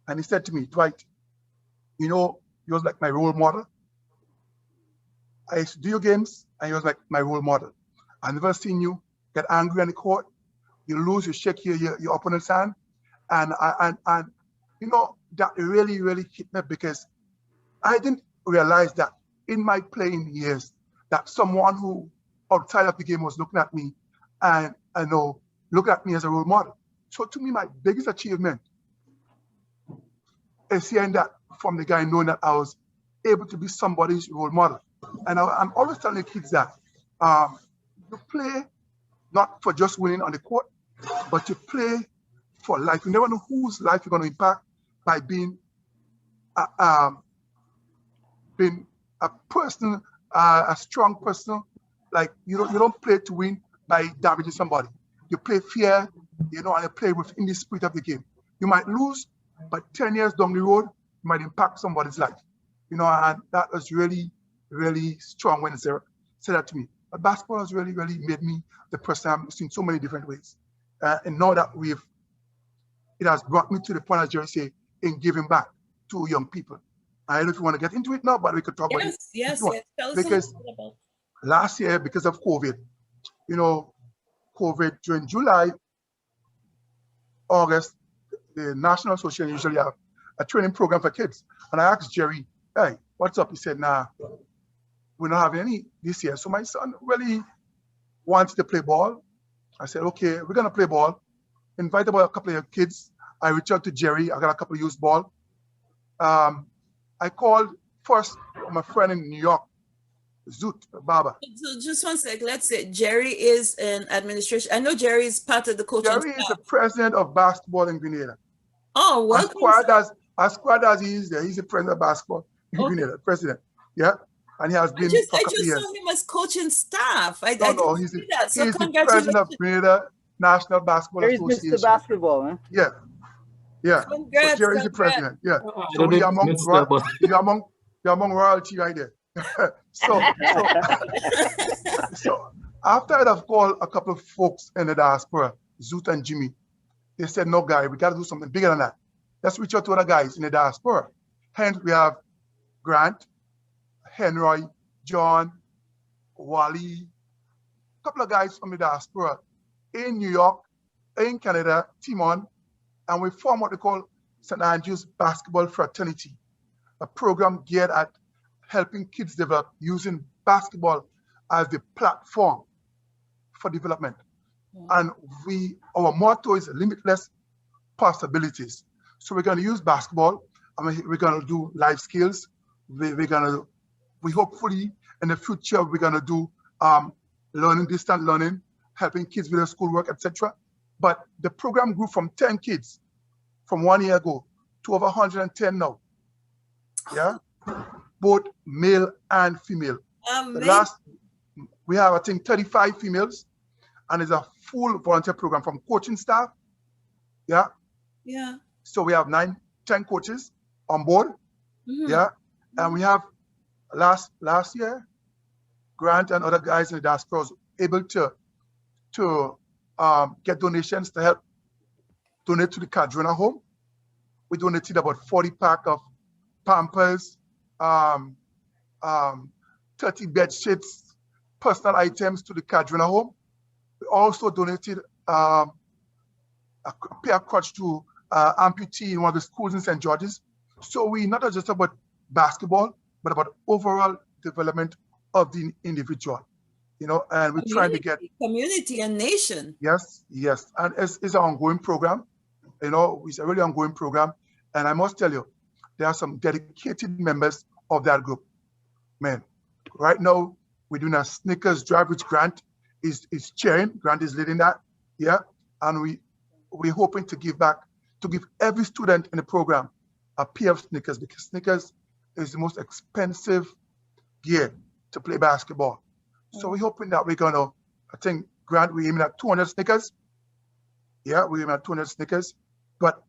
And he said to me, Dwight, you was like my role model. I used to do your games, and you was like my role model. I've never seen you get angry on the court. You lose, you shake your opponent's hand. And that really, really hit me, because I didn't realize that in my playing years, that someone who outside of the game was looking at me and looking at me as a role model. So to me, my biggest achievement is hearing that from the guy, knowing that I was able to be somebody's role model. And I'm always telling the kids that you play not for just winning on the court, but you play for life. You never know whose life you're going to impact by being a person a strong person. Like you don't play to win by damaging somebody. You play fair, you know, and you play within the spirit of the game. You might lose, but 10 years down the road, you might impact somebody's life. You know, and that was really, really strong when Sarah said that to me. But basketball has really, really made me the person I'm in so many different ways. And now that it has brought me to the point, as Gerry say, in giving back to young people. I don't know if you want to get into it now, but we could talk about it. Yes. Tell us because about last year, because of COVID, you know, COVID during July, August, the National Association usually have a training program for kids. And I asked Gerry, hey, what's up? He said, nah, we're not having any this year. So my son really wants to play ball. I said, okay, we're gonna play ball. Invite about a couple of kids. I reached out to Gerry. I got a couple of youth ball. I called first my friend in New York, Zoot Baba. So just one sec. Let's say Gerry is in administration. I know Gerry is part of the coaching Gerry staff. is the president of basketball in Grenada. Oh, welcome. As squad as he is there, he's the president of basketball in Grenada, president. Yeah. And he has been for a couple of years. I just saw him as coaching staff. No, he's the president of Grenada National Basketball Association. He's Mr. Basketball, man. Yeah. Yeah. Congrats, so Gerry's the president. Yeah. So you're among royalty right there. so after I've called a couple of folks in the diaspora, Zoot and Jimmy, they said, no, guy, we got to do something bigger than that. Let's reach out to other guys in the diaspora. Hence, we have Grant, Henry, John, Wally, a couple of guys from the diaspora in New York, in Canada, Timon, and we form what we call St. Andrew's Basketball Fraternity, a program geared at helping kids develop using basketball as the platform for development. And our motto is limitless possibilities. So we're going to use basketball. We're going to do life skills. We hopefully in the future we're going to do distant learning, helping kids with their schoolwork, etc. But the program grew from 10 kids from 1 year ago to over 110 now. Yeah, both male and female. We have I think 35 females, and it's a full volunteer program from coaching staff. Yeah. Yeah. So we have 10 coaches on board. Mm-hmm. Yeah. And we have last year, Grant and other guys in the diaspora was able to get donations to help donate to the Cardrona home. We donated about 40 pack of Pampers, 30 bed sheets, personal items to the Cardrona home. We also donated a pair of crutch to amputee in one of the schools in St. George's. So we not just about basketball, but about overall development of the individual, you know, and we're trying to get community and nation. Yes, and it's an ongoing program, you know, it's a really ongoing program. And I must tell you, there are some dedicated members of that group. Man, right now we're doing a Snickers drive, which Grant is chairing. Grant is leading that, yeah. And we're hoping to give every student in the program a pair of Snickers, because Snickers is the most expensive gear to play basketball. So we're hoping that we're gonna, I think, Grant, we're aiming at 200 Snickers. Yeah, we're aiming at 200 Snickers. But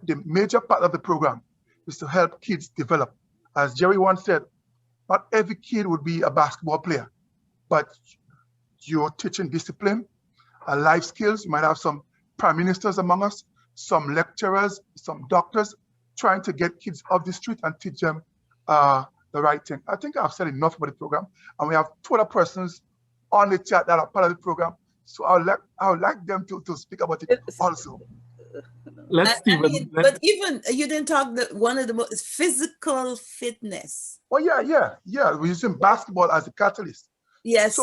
the major part of the program is to help kids develop. As Gerry once said, not every kid would be a basketball player, but you're teaching discipline, life skills. You might have some prime ministers among us, some lecturers, some doctors, trying to get kids off the street and teach them the right thing. I think I've said enough about the program, and we have 2 other persons on the chat that are part of the program. So I would like them to speak about it also. But even you didn't talk one of the most physical fitness. Oh yeah. We're using basketball as a catalyst. Yes.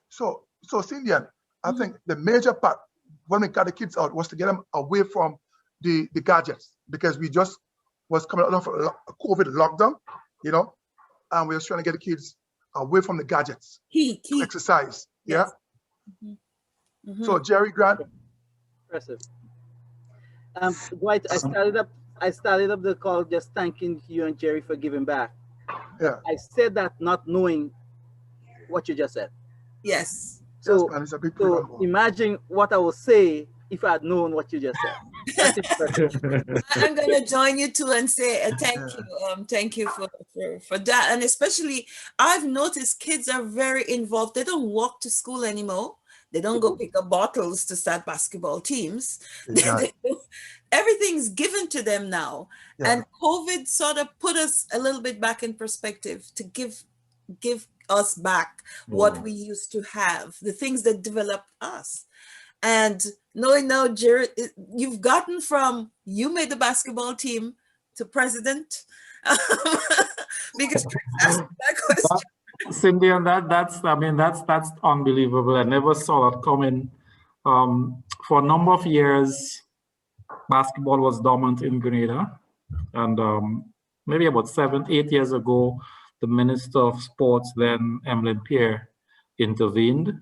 So Cindy, I think the major part when we got the kids out was to get them away from the gadgets, because we just was coming out of a COVID lockdown, you know, and we were trying to get the kids away from the gadgets. Key. Exercise. Yes. Yeah. Mm-hmm. So Gerry, Grant. Impressive. Dwight, I started up the call just thanking you and Gerry for giving back. Yeah. I said that not knowing what you just said. Yes. So, man, it's a big so imagine what I would say if I had known what you just said. That's impressive. I'm going to join you too and say thank you for that. And especially, I've noticed kids are very involved. They don't walk to school anymore. They don't go pick up bottles to start basketball teams. Exactly. Everything's given to them now. Yeah. And COVID sort of put us a little bit back in perspective to give us back what we used to have, the things that developed us. And knowing now, Gerry, you've gotten from you made the basketball team to president. Because that question. Cindy, and that's unbelievable. I never saw that coming. For a number of years, basketball was dominant in Grenada, and maybe about 7-8 years ago, the Minister of Sports, then Emmeline Pierre, intervened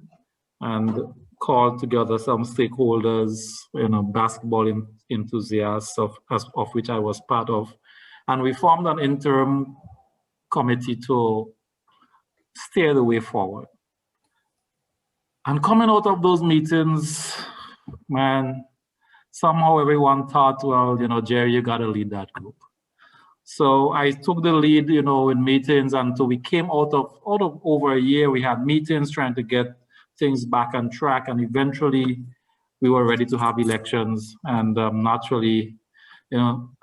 and called together some stakeholders, basketball enthusiasts, of which I was part of, and we formed an interim committee to steer the way forward. And coming out of those meetings, man, somehow everyone thought, well, Gerry, you got to lead that group. So I took the lead, in meetings until we came out of over a year. We had meetings trying to get things back on track, and eventually we were ready to have elections. And naturally,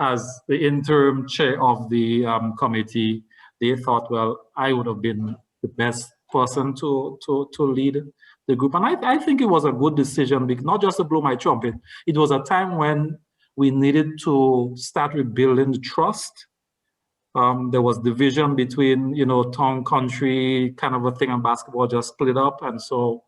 as the interim chair of the committee, they thought, well, I would have been the best person to lead the group. And I think it was a good decision, because not just to blow my trumpet, it was a time when we needed to start rebuilding the trust. There was division between, town, country, kind of a thing, and basketball just split up. And so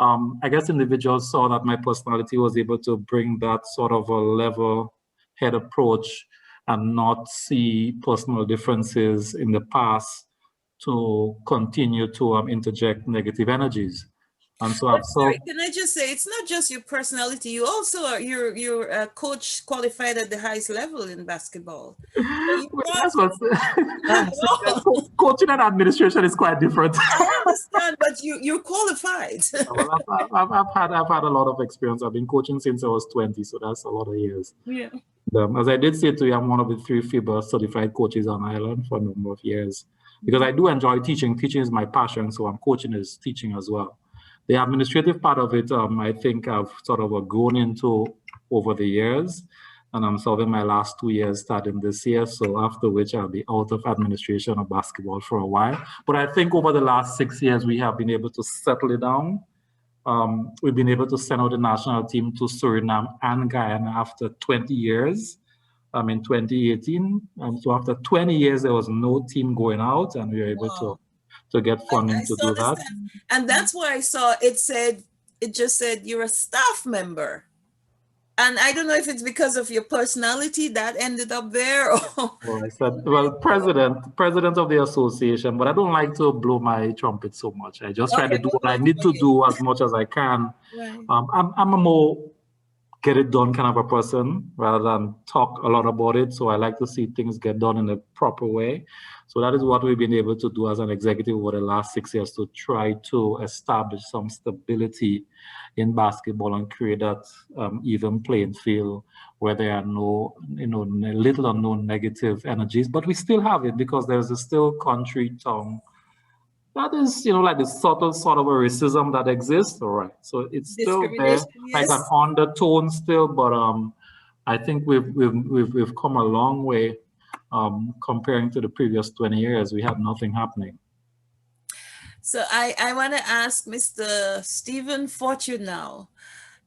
I guess individuals saw that my personality was able to bring that sort of a level-head approach and not see personal differences in the past to continue to interject negative energies. And so can I just say, it's not just your personality, you also are you're a coach qualified at the highest level in basketball. Coaching and administration is quite different. I understand, but you're qualified. Well, I've had a lot of experience. I've been coaching since I was 20, so that's a lot of years. Yeah. As I did say to you, I'm one of the 3 FIBA certified coaches on Ireland for a number of years, because I do enjoy teaching. Teaching is my passion, so coaching is teaching as well. The administrative part of it, I think I've sort of grown into over the years, and I'm serving my last 2 years starting this year. So after which I'll be out of administration of basketball for a while. But I think over the last 6 years, we have been able to settle it down. We've been able to send out the national team to Suriname and Guyana after 20 years. In 2018. So after 20 years, there was no team going out, and we were able to get funding to do that. And that's why I saw it just said you're a staff member. And I don't know if it's because of your personality that ended up there. Well, I said, president of the association, but I don't like to blow my trumpet so much. I just try to do what I need to do as much as I can. Right. I'm a more get it done kind of a person rather than talk a lot about it. So I like to see things get done in a proper way. So that is what we've been able to do as an executive over the last 6 years, to try to establish some stability in basketball and create that even playing field where there are no, little or no negative energies, but we still have it because there's still country tongue. That is, like the subtle sort of a racism that exists, all right. So it's still there, yes. like an undertone still, but I think we've come a long way comparing to the previous 20 years. We had nothing happening. So I want to ask Mr. Stephen Fortune now.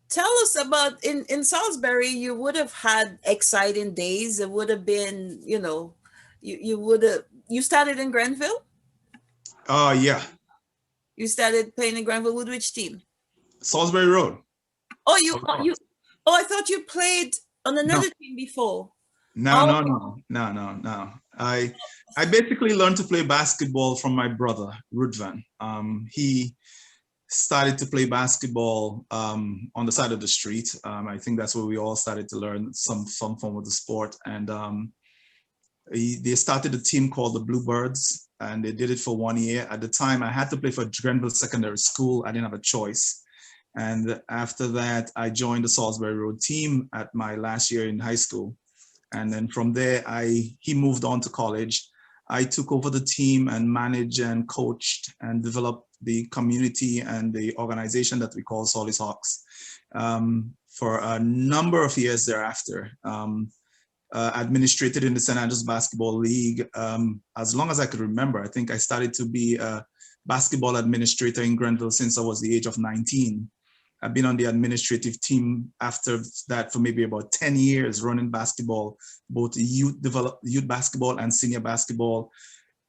Tell us about in Salisbury. You would have had exciting days. It would have been, you started in Grenville. Yeah. You started playing in Grenville with which team? Salisbury Road. Oh, I thought you played on another team before. No. I basically learned to play basketball from my brother, Rudvan. He started to play basketball on the side of the street. I think that's where we all started to learn some form of the sport. And They started a team called the Bluebirds, and they did it for 1 year. At the time, I had to play for Grenville Secondary School. I didn't have a choice. And after that, I joined the Salisbury Road team at my last year in high school. And then from there, he moved on to college. I took over the team and managed and coached and developed the community and the organization that we call Salishawks for a number of years thereafter. Administrated in the St. Andrews Basketball League as long as I could remember. I think I started to be a basketball administrator in Grenville since I was the age of 19. I've been on the administrative team after that for maybe about 10 years, running basketball, both youth basketball and senior basketball,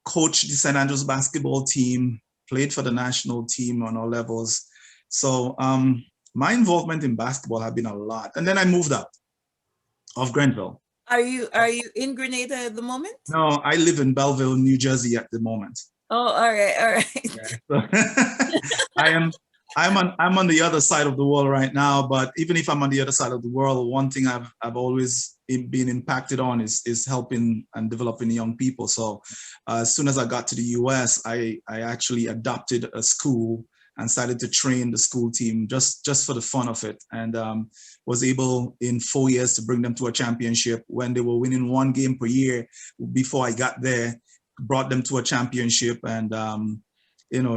coached the St. Andrews basketball team, played for the national team on all levels. So my involvement in basketball has been a lot. And then I moved out of Grenville. Are you in Grenada at the moment? No, I live in Belleville, New Jersey at the moment. Oh, all right. Yeah, so I'm on the other side of the world right now, but even if I'm on the other side of the world, one thing I've always been impacted on is helping and developing young people. So as soon as I got to the US, I actually adopted a school and started to train the school team just for the fun of it, and was able in 4 years to bring them to a championship. When they were winning 1 game per year before I got there, brought them to a championship, and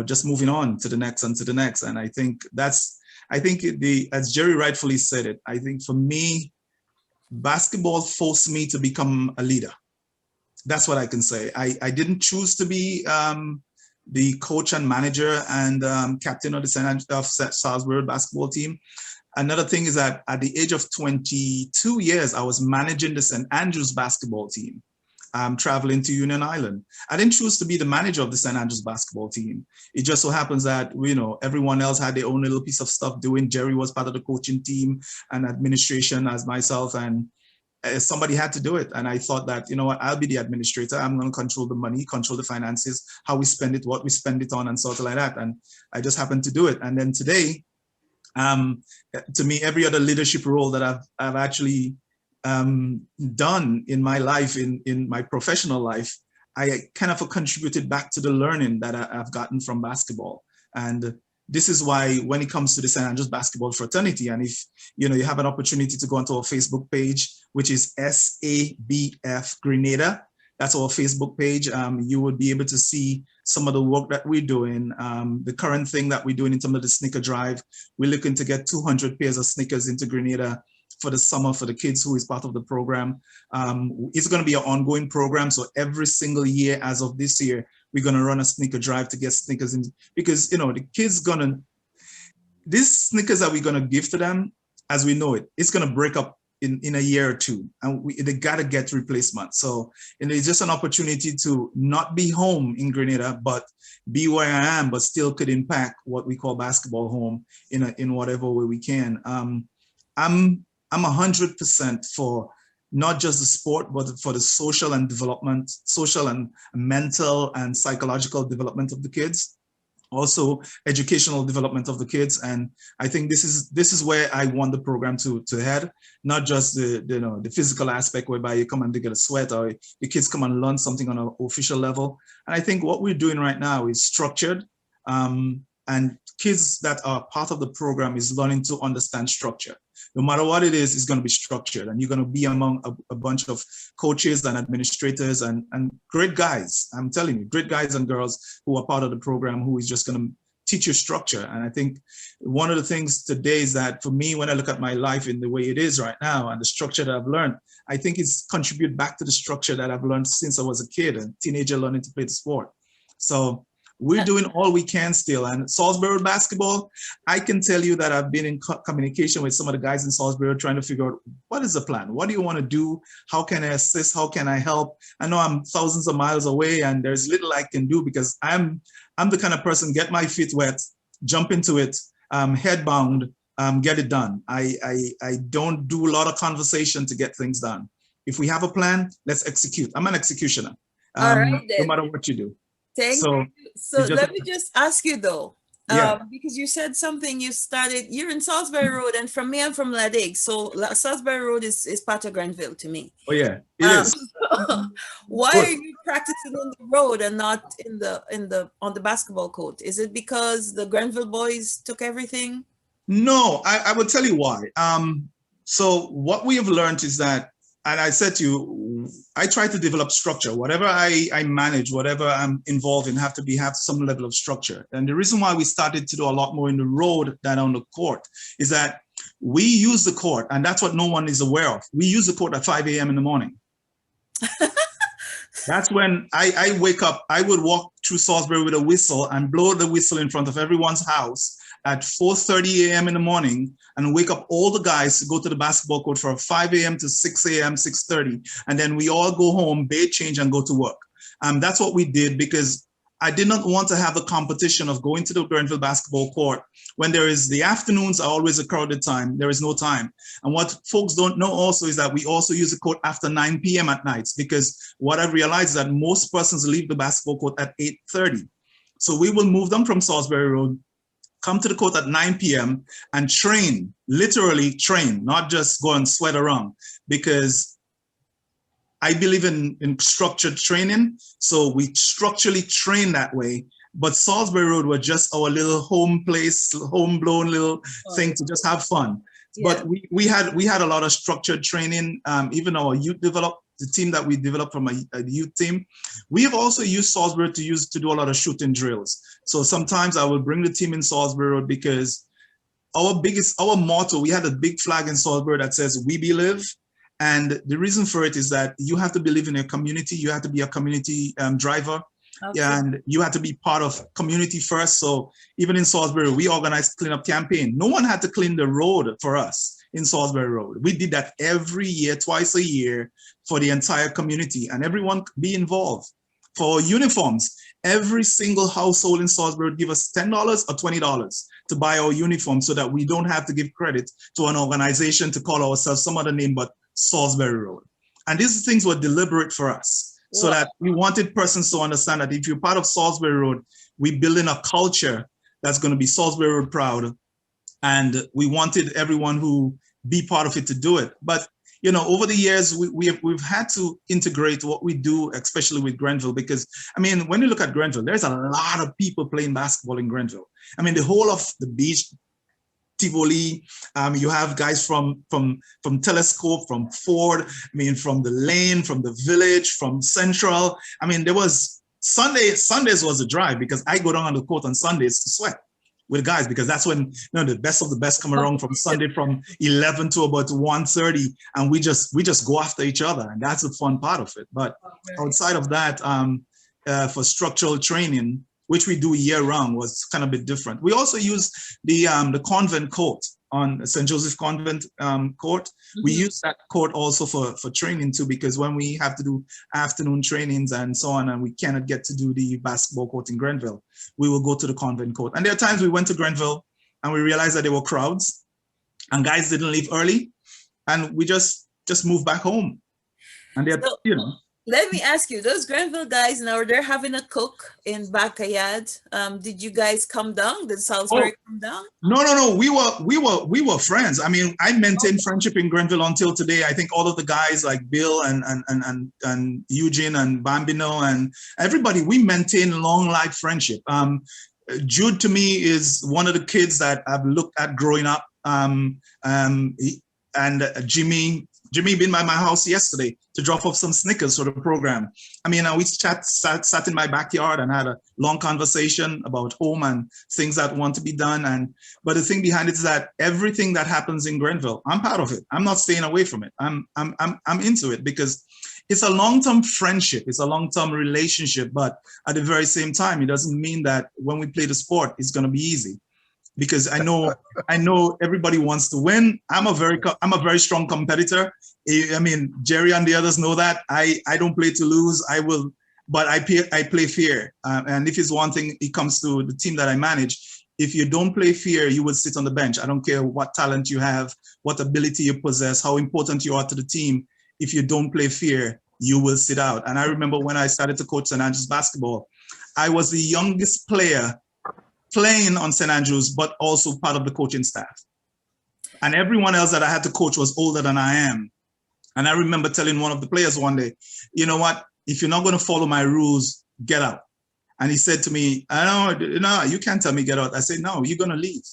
just moving on to the next and to the next. And I think as Gerry rightfully said it, I think for me, basketball forced me to become a leader. That's what I can say. I didn't choose to be the coach and manager and captain of the Salisbury basketball team. Another thing is that at the age of 22 years, I was managing the St. Andrews basketball team, traveling to Union Island. I didn't choose to be the manager of the St. Andrews basketball team. It just so happens that, everyone else had their own little piece of stuff doing. Gerry was part of the coaching team and administration as myself, and somebody had to do it. And I thought that, I'll be the administrator. I'm going to control the money, control the finances, how we spend it, what we spend it on, and sort of like that. And I just happened to do it. And then today, to me, every other leadership role that I've actually done in my life, in my professional life, I kind of contributed back to the learning that I've gotten from basketball. And this is why when it comes to the St. Andrews basketball fraternity, and if you have an opportunity to go onto our Facebook page, which is SABF Grenada, that's our Facebook page, you would be able to see some of the work that we're doing. The current thing that we're doing in terms of the sneaker drive, we're looking to get 200 pairs of sneakers into Grenada for the summer for the kids who is part of the program. It's going to be an ongoing program. So every single year, as of this year, we're going to run a sneaker drive to get sneakers in, because the kids these sneakers that we're going to give to them, as we know it, it's going to break up in a year or two, and they got to get replacement. So it's just an opportunity to not be home in Grenada, but be where I am, but still could impact what we call basketball home in whatever way we can. I'm 100% for not just the sport, but for the social and mental and psychological development of the kids, also educational development of the kids. And I think this is where I want the program to head, not just the physical aspect whereby you come and they get a sweat, or the kids come and learn something on an official level. And I think what we're doing right now is structured, and kids that are part of the program is learning to understand structure. No matter what it is, it's going to be structured, and you're going to be among a bunch of coaches and administrators and great guys. I'm telling you, great guys and girls who are part of the program, who is just going to teach you structure. And I think one of the things today is that for me, when I look at my life in the way it is right now and the structure that I've learned, I think it's contribute back to the structure that I've learned since I was a kid, a teenager learning to play the sport. So we're doing all we can still. And Salisbury basketball, I can tell you that I've been in communication with some of the guys in Salisbury trying to figure out, what is the plan? What do you want to do? How can I assist? How can I help? I know I'm thousands of miles away and there's little I can do, because I'm the kind of person, get my feet wet, jump into it, head bound, get it done. I don't do a lot of conversation to get things done. If we have a plan, let's execute. I'm an executioner, All right, no matter what you do. Thank you. So let me just ask you though, Yeah. Because you said something, you're in Salisbury Road, and from me, I'm from Ladig. So Salisbury Road is part of Grenville to me. Oh yeah, it is. Why Good. are you practicing on the road and not on the basketball court? Is it because the Grenville boys took everything? No, I will tell you why. So what we have learned is that, and I said to you, I try to develop structure. Whatever I manage, whatever I'm involved in, have some level of structure. And the reason why we started to do a lot more in the road than on the court is that we use the court, and that's what no one is aware of. We use the court at 5 a.m. in the morning. That's when I wake up. I would walk through Salisbury with a whistle and blow the whistle in front of everyone's house at 4:30 a.m. in the morning and wake up all the guys to go to the basketball court from 5 a.m. to 6 a.m., 6:30. And then we all go home, bathe, change, and go to work. That's what we did because I did not want to have the competition of going to the Grenville basketball court when there is the afternoons are always a crowded time. There is no time. And what folks don't know also is that we also use the court after 9 p.m. at nights, because what I've realized is that most persons leave the basketball court at 8:30. So we will move them from Salisbury Road, come to the court at 9 p.m. and train, literally train, not just go and sweat around, because I believe in structured training. So we structurally train that way. But Salisbury Road was just our little home place, homegrown little thing to just have fun. Yeah. But we had a lot of structured training. Even our youth the team that we developed from a youth team. We have also used Salisbury to do a lot of shooting drills. So sometimes I will bring the team in Salisbury Road because our motto, we had a big flag in Salisbury that says, "We believe." And the reason for it is that you have to believe in your community. You have to be a community driver. Okay. And you have to be part of community first. So even in Salisbury, we organized cleanup campaign. No one had to clean the road for us in Salisbury Road. We did that every year, twice a year for the entire community, and everyone could be involved. For uniforms, every single household in Salisbury would give us $10 or $20 to buy our uniforms so that we don't have to give credit to an organization to call ourselves some other name but Salisbury Road. And these things were deliberate for us. So that we wanted persons to understand that if you're part of Salisbury Road, we build in a culture that's going to be Salisbury Road proud. And we wanted everyone who be part of it to do it. But, you know, over the years, we've had to integrate what we do, especially with Grenville, because, I mean, when you look at Grenville, there's a lot of people playing basketball in Grenville. I mean, the whole of the beach, Tivoli, you have guys from Telescope, from Ford, I mean, from the Lane, from the Village, from Central. I mean, there was Sundays was a drive because I go down on the court on Sundays to sweat with guys, because that's when, you know, the best of the best come around from Sunday from 11 to about 1:30, and we just go after each other, and that's the fun part of it. But outside of that, for structural training, which we do year round, was kind of a bit different. We also use the convent court on St. Joseph Convent court. Mm-hmm. We use that court also for training too, because when we have to do afternoon trainings and so on, and we cannot get to do the basketball court in Grenville, we will go to the convent court. And there are times we went to Grenville and we realized that there were crowds and guys didn't leave early, and we just moved back home. And they're, you know. Let me ask you, those Grenville guys now, they're having a cook in backyard. Did you guys come down? Did Salisbury come down? No. We were friends. I mean, I maintained friendship in Grenville until today. I think all of the guys like Bill and Eugene and Bambino and everybody, we maintain long life friendship. Jude to me is one of the kids that I've looked at growing up. And Jimmy been by my house yesterday to drop off some Snickers for the program. I mean, we sat in my backyard and had a long conversation about home and things that want to be done. But the thing behind it is that everything that happens in Grenville, I'm part of it. I'm not staying away from it. I'm into it because it's a long-term friendship. It's a long-term relationship. But at the very same time, it doesn't mean that when we play the sport, it's going to be easy. Because I know everybody wants to win. I'm a very strong competitor. I mean, Gerry and the others know that. I don't play to lose. I will, but I play fair. And if it's one thing, it comes to the team that I manage. If you don't play fair, you will sit on the bench. I don't care what talent you have, what ability you possess, how important you are to the team. If you don't play fair, you will sit out. And I remember when I started to coach St. Andrews basketball, I was the youngest player playing on St. Andrews, but also part of the coaching staff. And everyone else that I had to coach was older than I am. And I remember telling one of the players one day, you know what, if you're not going to follow my rules, get out. And he said to me, no, you can't tell me get out. I said, no, you're going to leave.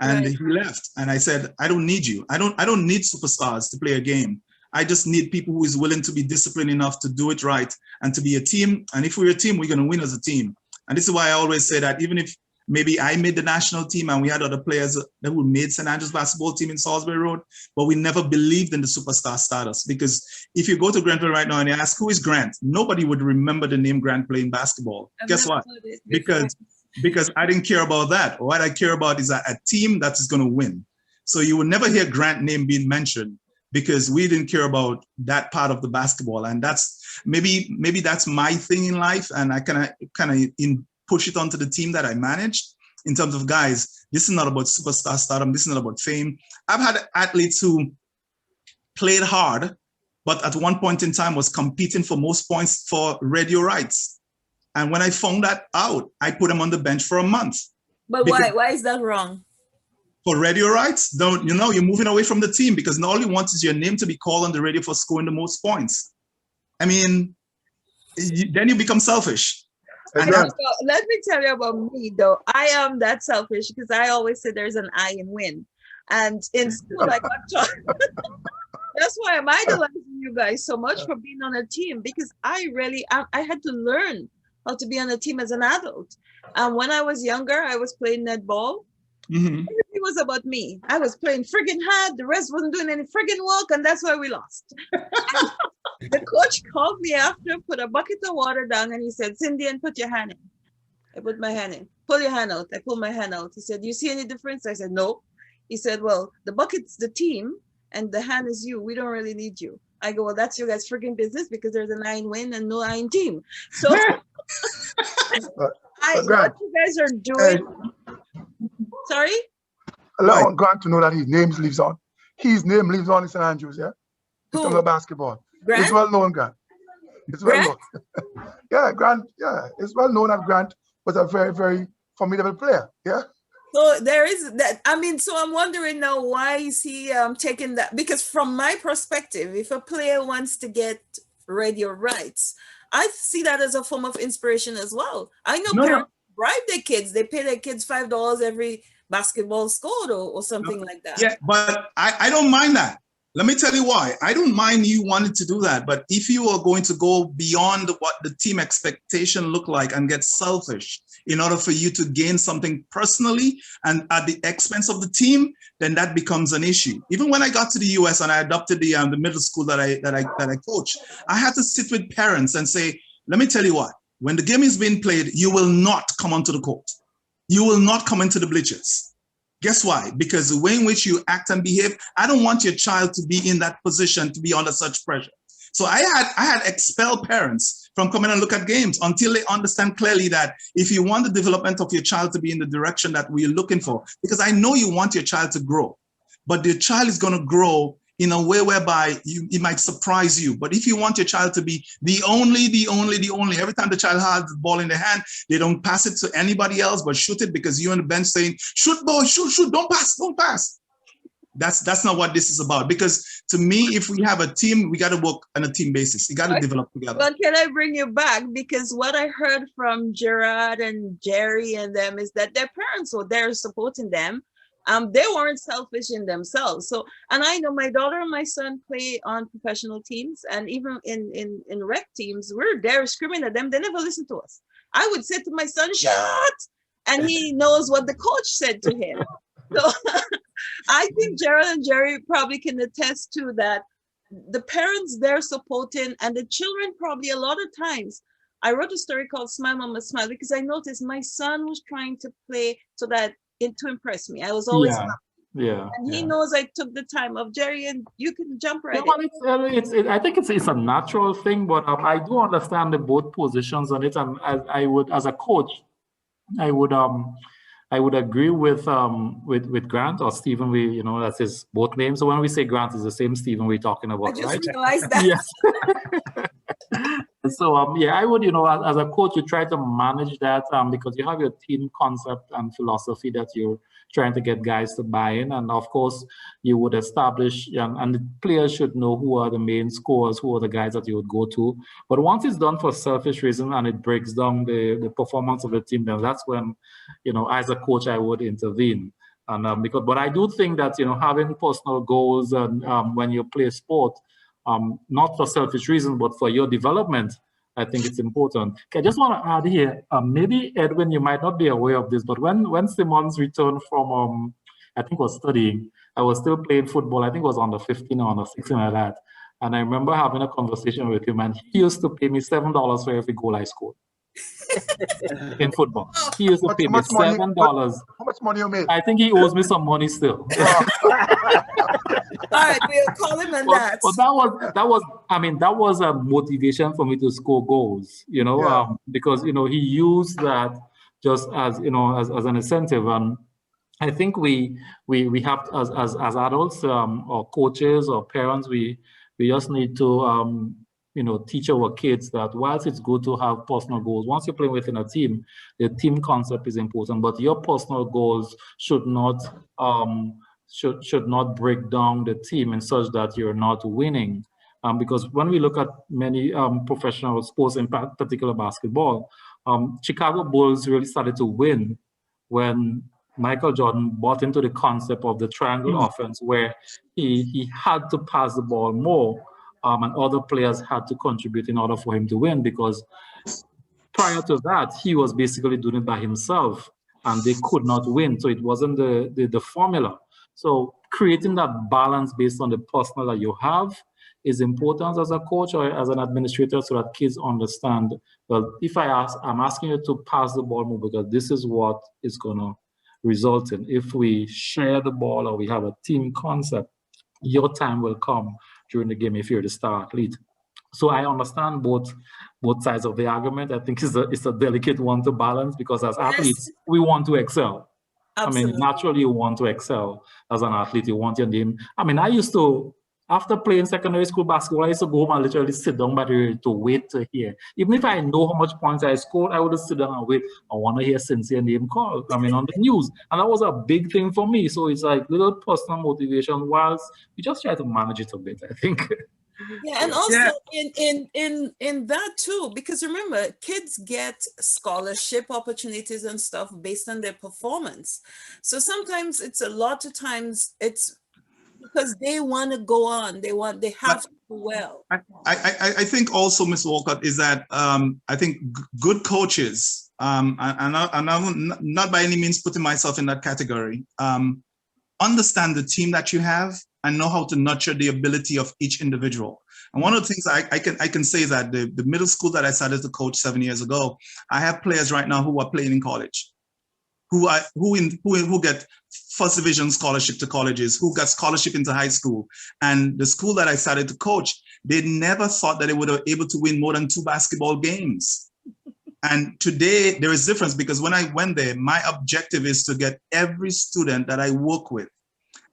And he left. And I said, I don't need you. I don't need superstars to play a game. I just need people who is willing to be disciplined enough to do it right and to be a team. And if we're a team, we're going to win as a team. And this is why I always say that even if maybe I made the national team and we had other players that who made St. Andrews basketball team in Salisbury Road, but we never believed in the superstar status. Because if you go to Grenville right now and you ask, who is Grant? Nobody would remember the name Grant playing basketball. Guess what? Because I didn't care about that. What I care about is a team that is going to win. So you will never hear Grant name being mentioned because we didn't care about that part of the basketball. And that's maybe that's my thing in life. And I kind of push it onto the team that I managed in terms of, guys, this is not about superstar stardom. This is not about fame. I've had athletes who played hard, but at one point in time was competing for most points for radio rights. And when I found that out, I put them on the bench for a month. But why is that wrong? For radio rights, you're moving away from the team because not all you want is your name to be called on the radio for scoring the most points. I mean, then you become selfish. Let me tell you about me, though. I am that selfish because I always say there's an I in win. And in school, I got taught. That's why I'm idolizing you guys so much for being on a team, because I had to learn how to be on a team as an adult. And when I was younger, I was playing netball. Everything was about me. I was playing friggin' hard. The rest wasn't doing any friggin' work, and that's why we lost. The coach called me after, put a bucket of water down, and he said, Cindy, and put your hand in. I put my hand in. Pull your hand out. I pulled my hand out. He said, do you see any difference? I said, no. He said, well, the bucket's the team, and the hand is you. We don't really need you. I go, well, that's your guys' freaking business because there's a 9 win and no 9 team. So what you guys are doing. Sorry? Allow Grant to know that his name lives on. His name lives on in St. Andrews, yeah? In terms of basketball. Grant? It's well known, Grant. It's well known. Yeah, Grant, yeah. It's well known that Grant was a very, very formidable player, yeah? So there is that. I mean, so I'm wondering now, why is he taking that? Because from my perspective, if a player wants to get radio rights, I see that as a form of inspiration as well. I know parents bribe their kids. They pay their kids $5 every basketball scored or something like that. Yeah, but I don't mind that. Let me tell you why. I don't mind you wanting to do that. But if you are going to go beyond what the team expectation look like and get selfish in order for you to gain something personally and at the expense of the team, then that becomes an issue. Even when I got to the US and I adopted the middle school that I coach, I had to sit with parents and say, let me tell you what, when the game is being played, you will not come onto the court. You will not come into the bleachers. Guess why? Because the way in which you act and behave, I don't want your child to be in that position, to be under such pressure. So I had expelled parents from coming and look at games until they understand clearly that if you want the development of your child to be in the direction that we're looking for, because I know you want your child to grow, but the child is going to grow in a way whereby it might surprise you. But if you want your child to be the only, every time the child has the ball in their hand, they don't pass it to anybody else, but shoot it because you're on the bench saying, shoot, boy, shoot, don't pass. That's not what this is about. Because to me, if we have a team, we got to work on a team basis. You got to develop together. But can I bring you back? Because what I heard from Gerard and Gerry and them is that their parents were there supporting them. They weren't selfish in themselves. So, and I know my daughter and my son play on professional teams, and even in rec teams, we're there screaming at them. They never listen to us. I would say to my son, shut, and he knows what the coach said to him. So I think Gerald and Gerry probably can attest to that. The parents they're supporting, and the children probably a lot of times. I wrote a story called Smile Mama Smile because I noticed my son was trying to play so that to impress me. I was always and he knows I took the time of Gerry, and you can jump right in. I think it's a natural thing, but I do understand the both positions on it, and I would, as a coach, I would agree with Grant or Stephen. That's his both names. So when we say Grant, it's the same Stephen we're talking about, I just right? realized that. Yes. So yeah, I would, as a coach, you try to manage that because you have your team concept and philosophy that you're trying to get guys to buy in, and of course you would establish and the players should know who are the main scorers, who are the guys that you would go to. But once it's done for selfish reason and it breaks down the performance of the team, then that's when, as a coach, I would intervene. And but I do think that having personal goals and when you play sport, not for selfish reasons, but for your development, I think it's important. Okay, I just want to add here, maybe Edwin, you might not be aware of this, but when Simmons returned from, I think was studying, I was still playing football. I think it was under 15 or under 16 like that. And I remember having a conversation with him, and he used to pay me $7 for every goal I scored in football. He used to pay me $7. How much money you made? I think he owes me some money still. All right, we'll call him on that. But that was a motivation for me to score goals, because he used that just as as an incentive. And I think we have as adults or coaches or parents, we just need to teach our kids that whilst it's good to have personal goals, once you're playing within a team, the team concept is important, but your personal goals should not should not break down the team in such that you're not winning. Because when we look at many professional sports, in particular basketball, Chicago Bulls really started to win when Michael Jordan bought into the concept of the triangle offense, where he had to pass the ball more, and other players had to contribute in order for him to win, because prior to that, he was basically doing it by himself and they could not win. So it wasn't the formula. So creating that balance based on the personnel that you have is important as a coach or as an administrator, so that kids understand, well, if I'm asking you to pass the ball more because this is what is going to result in. If we share the ball or we have a team concept, your time will come during the game if you're the star athlete. So I understand both sides of the argument. I think it's a delicate one to balance, because as athletes, we want to excel. Absolutely. Naturally you want to excel as an athlete. You want your name. I used to, after playing secondary school basketball, I used to go home and literally sit down by the to wait to hear. Even if I know how much points I scored, I would just sit down and wait. I want to hear St.Cyr name called, on the news. And that was a big thing for me. So it's like little personal motivation, whilst you just try to manage it a bit, I think. Yeah, and also in that too, because remember, kids get scholarship opportunities and stuff based on their performance. So sometimes it's because they want to go on, they have to do well. I think also, Ms. Walcott, is that I think good coaches, and I'm not by any means putting myself in that category, understand the team that you have and know how to nurture the ability of each individual. And one of the things I can say is that the middle school that I started to coach 7 years ago, I have players right now who are playing in college, who get first division scholarship to colleges, who got scholarship into high school. And the school that I started to coach, they never thought that they would be able to win more than 2 basketball games. And today there is difference, because when I went there, my objective is to get every student that I work with,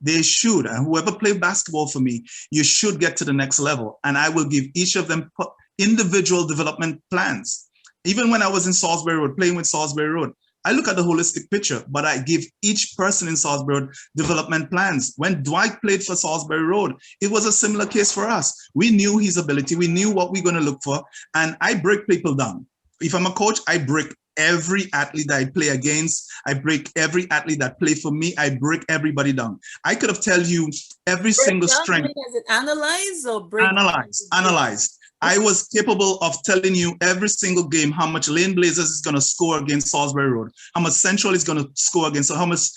they should, and whoever played basketball for me, you should get to the next level. And I will give each of them individual development plans. Even when I was in Salisbury Road, playing with Salisbury Road, I look at the holistic picture, but I give each person in Salisbury Road development plans. When Dwight played for Salisbury Road, it was a similar case for us. We knew his ability, we knew what we're going to look for, and I break people down. If I'm a coach, I break every athlete that I play against. I break every athlete that play for me. I break everybody down. I could have tell you every single strength. Is it analyze or break? Analyze. I was capable of telling you every single game how much Lane Blazers is going to score against Salisbury Road, how much Central is going to score against, how much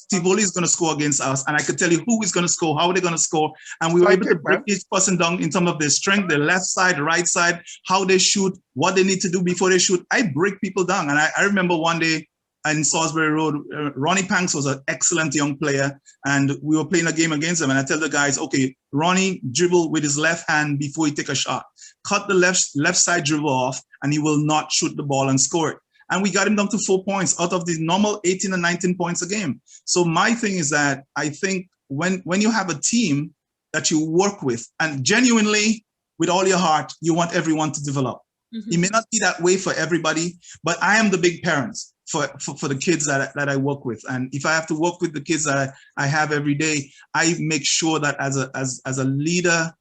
Tivoli is going to score against us, and I could tell you who is going to score, how they're going to score, and we were able to break each person down in terms of their strength, their left side, the right side, how they shoot, what they need to do before they shoot. I break people down, and I remember one day in Salisbury Road, Ronnie Panks was an excellent young player, and we were playing a game against him, and I tell the guys, okay, Ronnie dribble with his left hand before he take a shot. Cut the left side dribble off, and he will not shoot the ball and score it. And we got him down to 4 points out of the normal 18 and 19 points a game. So my thing is that I think when you have a team that you work with, and genuinely, with all your heart, you want everyone to develop. Mm-hmm. It may not be that way for everybody, but I am the big parent for the kids that I work with. And if I have to work with the kids that I have every day, I make sure that as a leader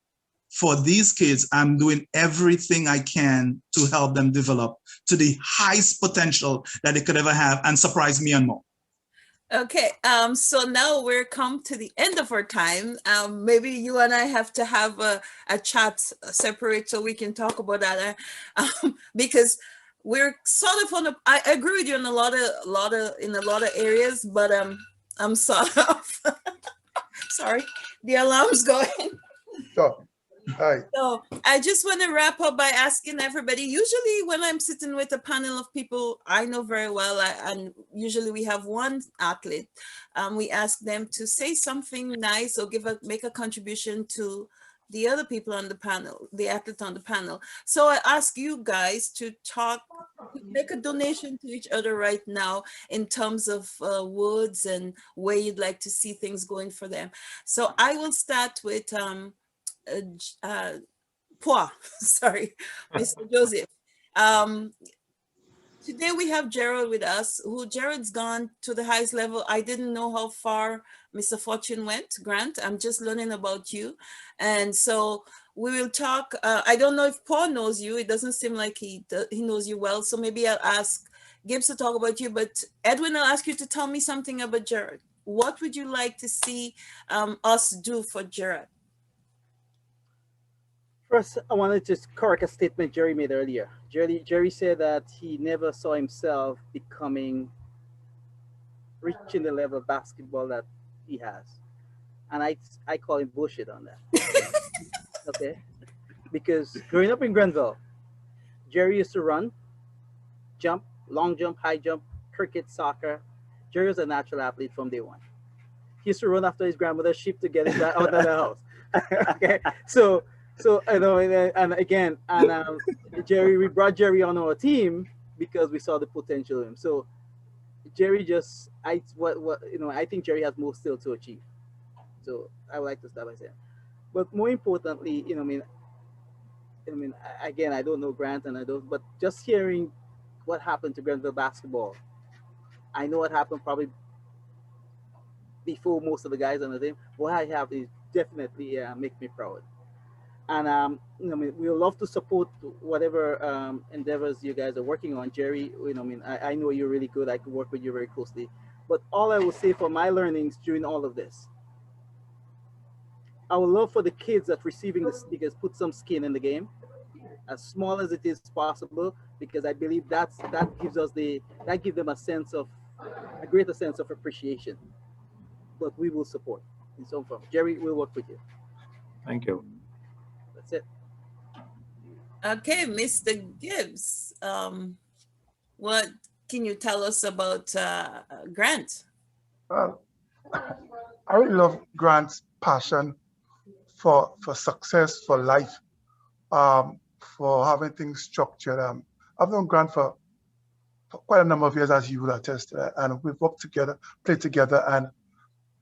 for these kids, I'm doing everything I can to help them develop to the highest potential that they could ever have and surprise me and more. Okay, so now we're come to the end of our time. Maybe you and I have to have a chat separate so we can talk about that, because we're sort of on a, I agree with you in a lot of areas, but I'm sort of sorry, the alarm's going. So, hi. So I just want to wrap up by asking everybody, usually when I'm sitting with a panel of people I know very well, and usually we have one athlete, we ask them to say something nice or make a contribution to the other people on the panel, the athletes on the panel. So I ask you guys to make a donation to each other right now in terms of words and where you'd like to see things going for them. So I will start with sorry, Mr. Joseph. Today we have Gerard with us, Gerard's gone to the highest level. I didn't know how far Mr. Fortune went, Grant. I'm just learning about you. And so we will talk. I don't know if Paul knows you. It doesn't seem like he knows you well. So maybe I'll ask Gibbs to talk about you, but Edwin, I'll ask you to tell me something about Gerard. What would you like to see us do for Gerard? First, I wanted to correct a statement Gerry made earlier. Gerry said that he never saw himself reaching the level of basketball that he has. And I call him bullshit on that. Okay? Because growing up in Grenville, Gerry used to run, jump, long jump, high jump, cricket, soccer. Gerry was a natural athlete from day one. He used to run after his grandmother's sheep to get him out of the house. Okay? So you know, we brought Gerry on our team because we saw the potential in him. So Gerry I think Gerry has more still to achieve. So I would like to start by saying, but more importantly, again, I don't know Grant but just hearing what happened to Grenville basketball, I know what happened probably before most of the guys on the team. What I have is definitely make me proud. And we love to support whatever endeavors you guys are working on. Gerry, I know you're really good. I could work with you very closely. But all I will say for my learnings during all of this, I would love for the kids that receiving the sneakers put some skin in the game, as small as it is possible, because I believe that gives them a greater sense of appreciation. But we will support in some form. Gerry, we'll work with you. Thank you. That's it. Okay, Mr. Gibbs, what can you tell us about Grant? Well, I really love Grant's passion for success, for life, for having things structured. I've known Grant for quite a number of years, as you will attest, and we've worked together, played together,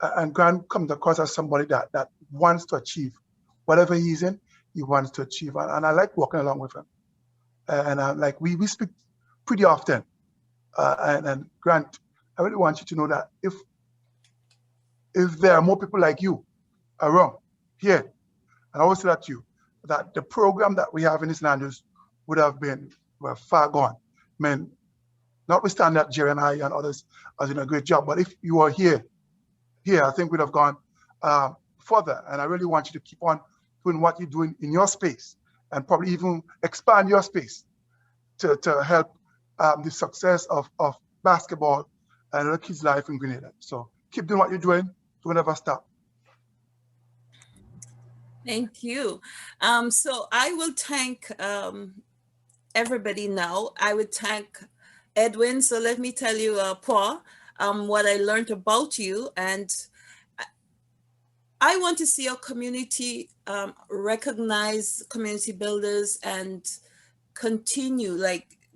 and Grant comes across as somebody that wants to achieve whatever he's in. He wants to achieve, and I like working along with him. And like we speak pretty often. And Grant, I really want you to know that if there are more people like you around here, and I always say that to you, that the program that we have in this land would have been far gone. I mean, notwithstanding that Gerry and I and others are doing a great job, but if you are here, I think we'd have gone further. And I really want you to keep on doing what you're doing in your space, and probably even expand your space to help the success of basketball and the kids' life in Grenada. So keep doing what you're doing. Don't ever stop. Thank you. So I will thank everybody now. I would thank Edwin. So let me tell you, Paul, what I learned about you. And I want to see our community recognize community builders and continue,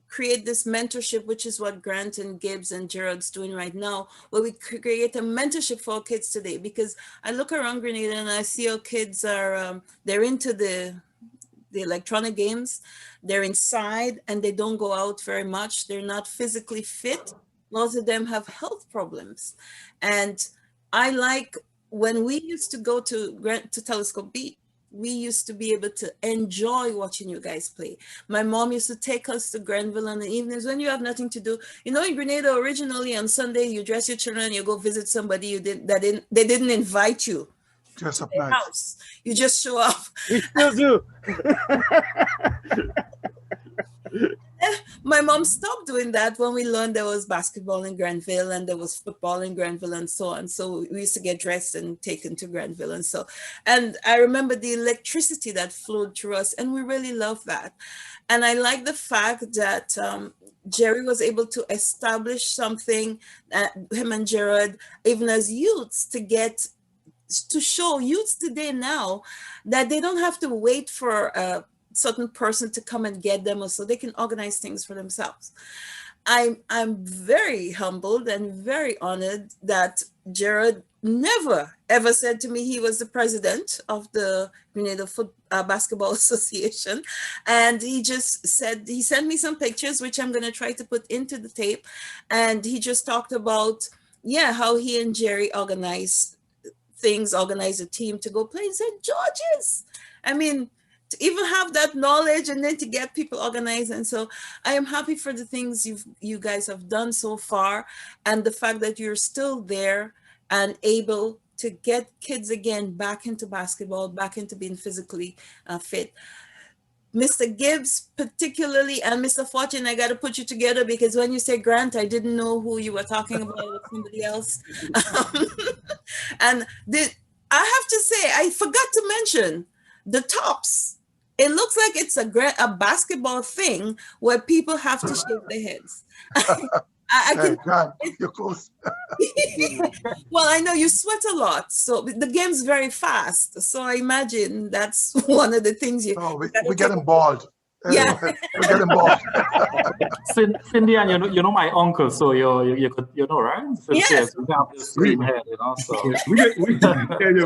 create this mentorship, which is what Grant and Gibbs and Gerard's doing right now, where we create a mentorship for our kids today. Because I look around Grenada and I see our kids are, they're into the the electronic games. They're inside and they don't go out very much. They're not physically fit. Most of them have health problems. And I like when we used to go to Telescope Beach, we used to be able to enjoy watching you guys play. My mom used to take us to Grenville on the evenings when you have nothing to do. You know, in Grenada, originally on Sunday, you dress your children and you go visit somebody they didn't invite you Dress up to their nice. house. You just show up. We still do. My mom stopped doing that when we learned there was basketball in Grenville and there was football in Grenville and so on. So we used to get dressed and taken to Grenville and so. And I remember the electricity that flowed through us, and we really love that. And I like the fact that Gerry was able to establish something, him and Gerard, even as youths, to show youths today now that they don't have to wait for a certain person to come and get them, or so they can organize things for themselves. I'm very humbled and very honored that Gerard never ever said to me he was the president of the Grenada Basketball Association, and he just said, he sent me some pictures which I'm going to try to put into the tape, and he just talked about how he and Gerry organize things, organize a team to go play in St. George's. I mean, to even have that knowledge and then to get people organized. And so I am happy for the things you guys have done so far, and the fact that you're still there and able to get kids again back into basketball, back into being physically fit. Mr. Gibbs particularly, and Mr. Fortune, I got to put you together, because when you say Grant, I didn't know who you were talking about with somebody else. And I have to say, I forgot to mention the tops. It looks like it's a basketball thing where people have to shave their heads. I can. Grant, you're close. Well, I know you sweat a lot, so the game's very fast. So I imagine that's one of the things you. Oh, we get them bald. Yeah, we get them bald. Cindy, and you know my uncle, so you could right? So, yes. We have the same head, So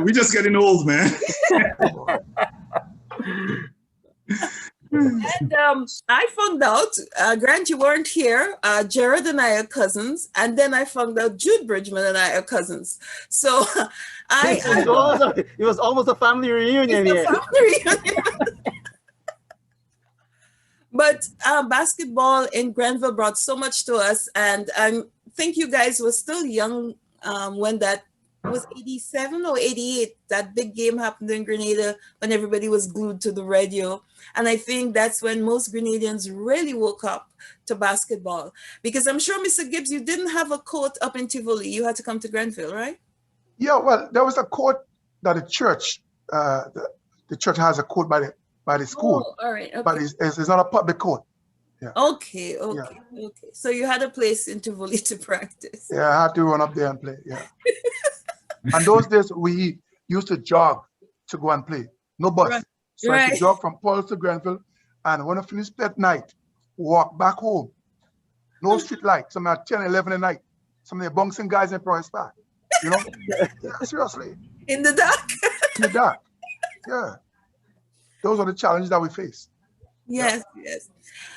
we just getting old, man. And I found out, Grant, you weren't here. Gerard and I are cousins, and then I found out Jude Bridgman and I are cousins. So it was almost a family reunion here. But basketball in Grenville brought so much to us, and I think you guys were still young when that was 87 or 88. That big game happened in Grenada when everybody was glued to the radio. And I think that's when most Grenadians really woke up to basketball. Because I'm sure, Mr. Gibbs, you didn't have a court up in Tivoli. You had to come to Grenville, right? Yeah, well, there was a court that the church has a court by the school. Oh, all right. Okay. But it's not a public court. Yeah. Okay. Yeah. Okay. So you had a place in Tivoli to practice. Yeah, I had to run up there and play. Yeah. And those days we used to jog to go and play. No bus. Right. So I used to jog from Paul to Grenville, and when I finished at night, walk back home. No street light. Some at 10, 11 at night. Some of the bouncing guys in Price Park. You know? Yeah, seriously. In the dark? In the dark. Yeah. Those are the challenges that we face. Yes, yes.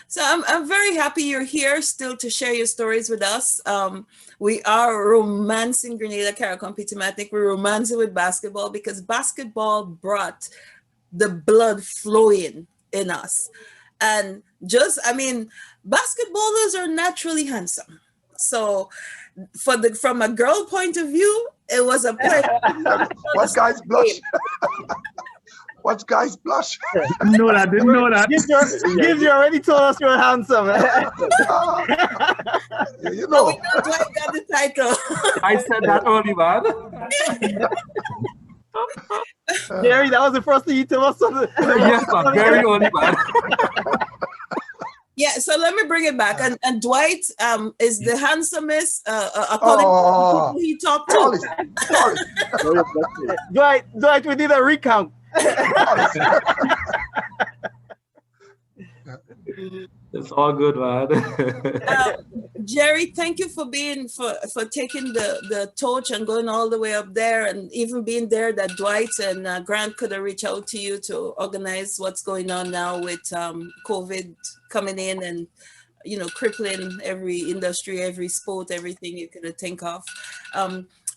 So I'm very happy you're here still to share your stories with us. We are romancing Grenada Caricom Pitamatic. We're romancing with basketball because basketball brought the blood flowing in us. And basketballers are naturally handsome. So from a girl point of view, it was a pleasure. What guys blush? What guys blush? Didn't know that. Gibbs, you already told us you're handsome. You know. We know Dwight got the title. I said that early, man. Gerry, that was the first thing you told us. Yes, I'm very early, man. Yeah, so let me bring it back. And Dwight is the handsomest according to who he talked to. Dwight, we did a recount. It's all good, man. Gerry, thank you for being for taking the torch and going all the way up there, and even being there that Dwight and Grant could have reached out to you to organize what's going on now with COVID coming in and crippling every industry, every sport, everything you could think of.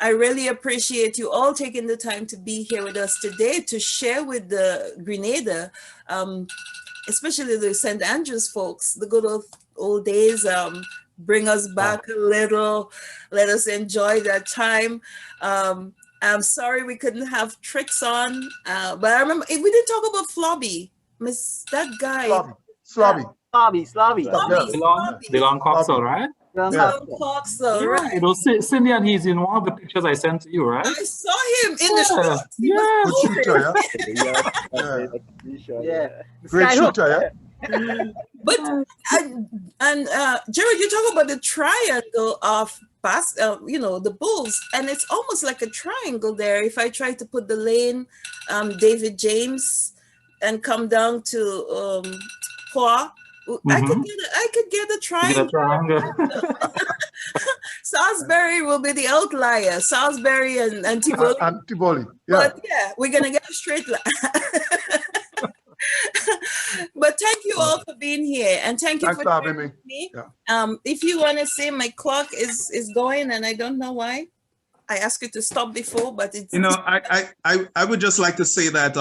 I really appreciate you all taking the time to be here with us today to share with the Grenada, especially the St. Andrews folks, the good old days. Bring us back a little, let us enjoy that time. I'm sorry we couldn't have Tricks on, but I remember we didn't talk about Flobby, that guy. Slobby. DeLon Coxell, right? Coxell, right? You know, Cindy and he's in one of the pictures I sent to you, right? I saw him in the shooter. Yeah. Great shooter, yeah. But Gerard, you talk about the triangle of the Bulls, and it's almost like a triangle there. If I try to put the lane, David James, and come down to Poir, I could get a triangle. Salisbury will be the outlier. Salisbury and Tivoli. And Tivoli, yeah. But yeah, we're gonna get a straight line. But thank you all for being here, and thank you for having me. Yeah. If you want to say my clock is going, and I don't know why. I asked you to stop before, but it's... I would just like to say that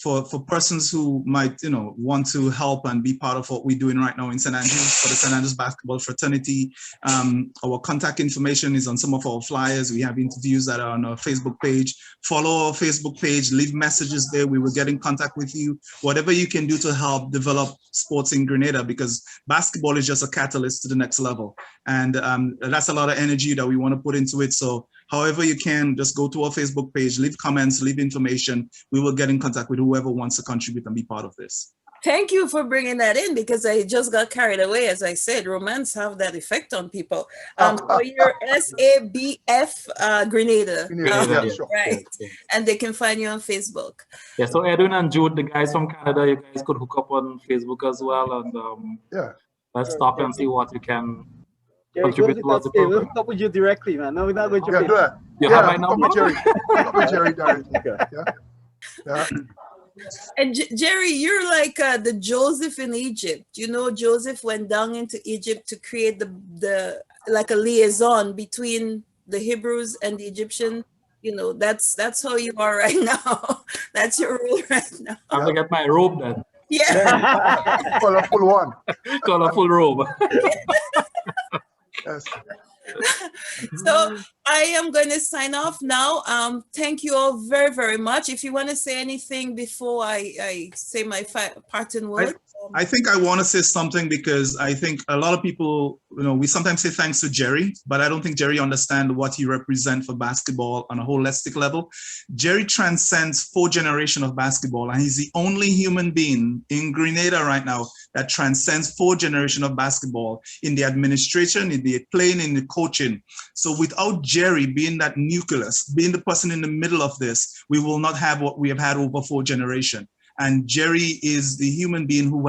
for persons who might, want to help and be part of what we're doing right now in St. Andrews for the St. Andrews Basketball Fraternity, our contact information is on some of our flyers. We have interviews that are on our Facebook page. Follow our Facebook page, leave messages there. We will get in contact with you. Whatever you can do to help develop sports in Grenada, because basketball is just a catalyst to the next level. And that's a lot of energy that we want to put into it. So however you can, just go to our Facebook page, leave comments, leave information. We will get in contact with whoever wants to contribute and be part of this. Thank you for bringing that in, because I just got carried away. As I said, romance have that effect on people. So you're SABF Grenada. Right. Yeah. And they can find you on Facebook. Yeah, so Edwin and Jude, the guys from Canada, you guys could hook up on Facebook as well. And let's talk and see what you can contribute towards the program. We'll hook up with you directly, man. No, we're not going to do that. You have my number? With Gerry directly. Yeah. And Gerry, you're like the Joseph in Egypt. Joseph went down into Egypt to create the like a liaison between the Hebrews and the Egyptian. That's how you are right now. That's your role right now. I have to get my robe then. Yeah. Colorful one. Colorful robe. Yes. So I am going to sign off now. Thank you all very, very much. If you want to say anything before I say my parting word. I think I want to say something, because I think a lot of people, we sometimes say thanks to Gerry, but I don't think Gerry understands what he represents for basketball on a holistic level. Gerry transcends 4 generations of basketball, and he's the only human being in Grenada right now that transcends 4 generations of basketball in the administration, in the playing, in the coaching. So without Gerry being that nucleus, being the person in the middle of this, we will not have what we have had over 4 generations. And Gerry is the human being who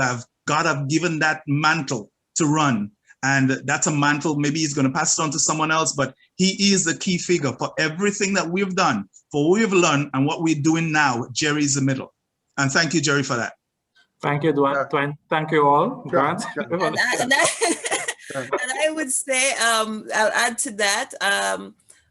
God have given that mantle to run. And that's a mantle, maybe he's going to pass it on to someone else, but he is the key figure for everything that we've done, for what we've learned and what we're doing now. Gerry is the middle. And thank you, Gerry, for that. Thank you, Dwight. Thank you all. Grant. And I would say, I'll add to that,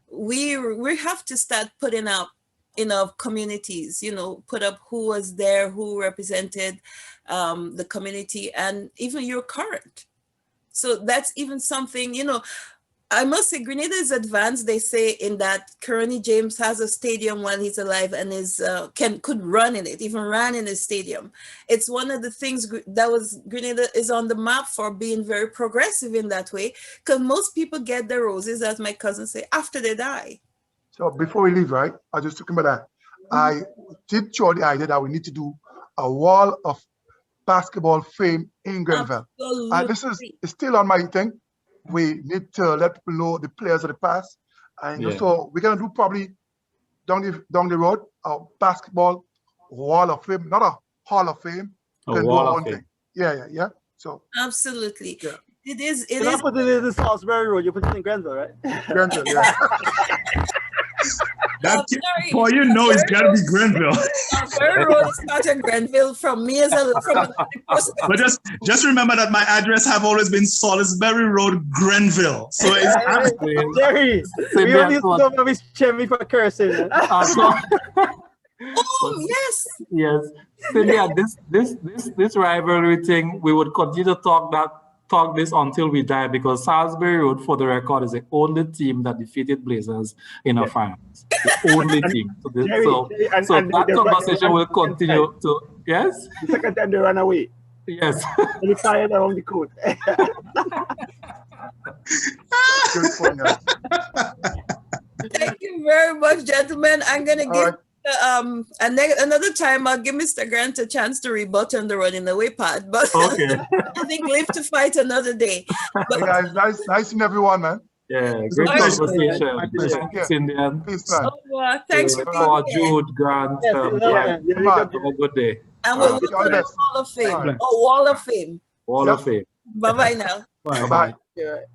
we have to start putting up in our communities, put up who was there, who represented the community, and even your current. So that's even something, I must say Grenada is advanced. They say in that Kernie James has a stadium while he's alive and could run in it, even ran in a stadium. It's one of the things Grenada is on the map for being very progressive in that way, because most people get their roses, as my cousin say, after they die. So before we leave, right, I was just talking about that. I did show the idea that we need to do a wall of basketball fame in Grenville. This is still on my thing. We need to let people know the players of the past. And so we're going to do probably down the road a basketball wall of fame, not a hall of fame. A wall of fame. Yeah. So absolutely. Yeah. It is. It You're is. not putting it in Salisbury Road. You put it in Grenville, right? Grenville, yeah. That boy, you know it's got to be Grenville. Salisbury Road is not in Grenville from me as a from But just remember that my address have always been Salisbury Road, Grenville. So it's Jerry, we only used to know Miss Chemi for cursing. Oh yes. Yes. Cynthia, this rivalry thing, we would continue to talk this until we die, because Salisbury Road, for the record, is the only team that defeated Blazers in a finals. The only team. So, that conversation will continue to, yes? The second time they ran away. Yes. They fired around the court. Good point, guys. Thank you very much, gentlemen. I'm gonna give another time. I'll give Mr. Grant a chance to rebut on the running away part, but okay. I think live to fight another day. But, hey guys, nice seeing everyone, man. Yeah, great conversation. Thank you, Cindy. Peace, man. Thanks for being here. Jude, Grant. Have a good day. And we'll look for the Wall of Fame. Oh, Wall of Fame. Wall of Fame. Bye-bye now. Bye-bye. Yeah.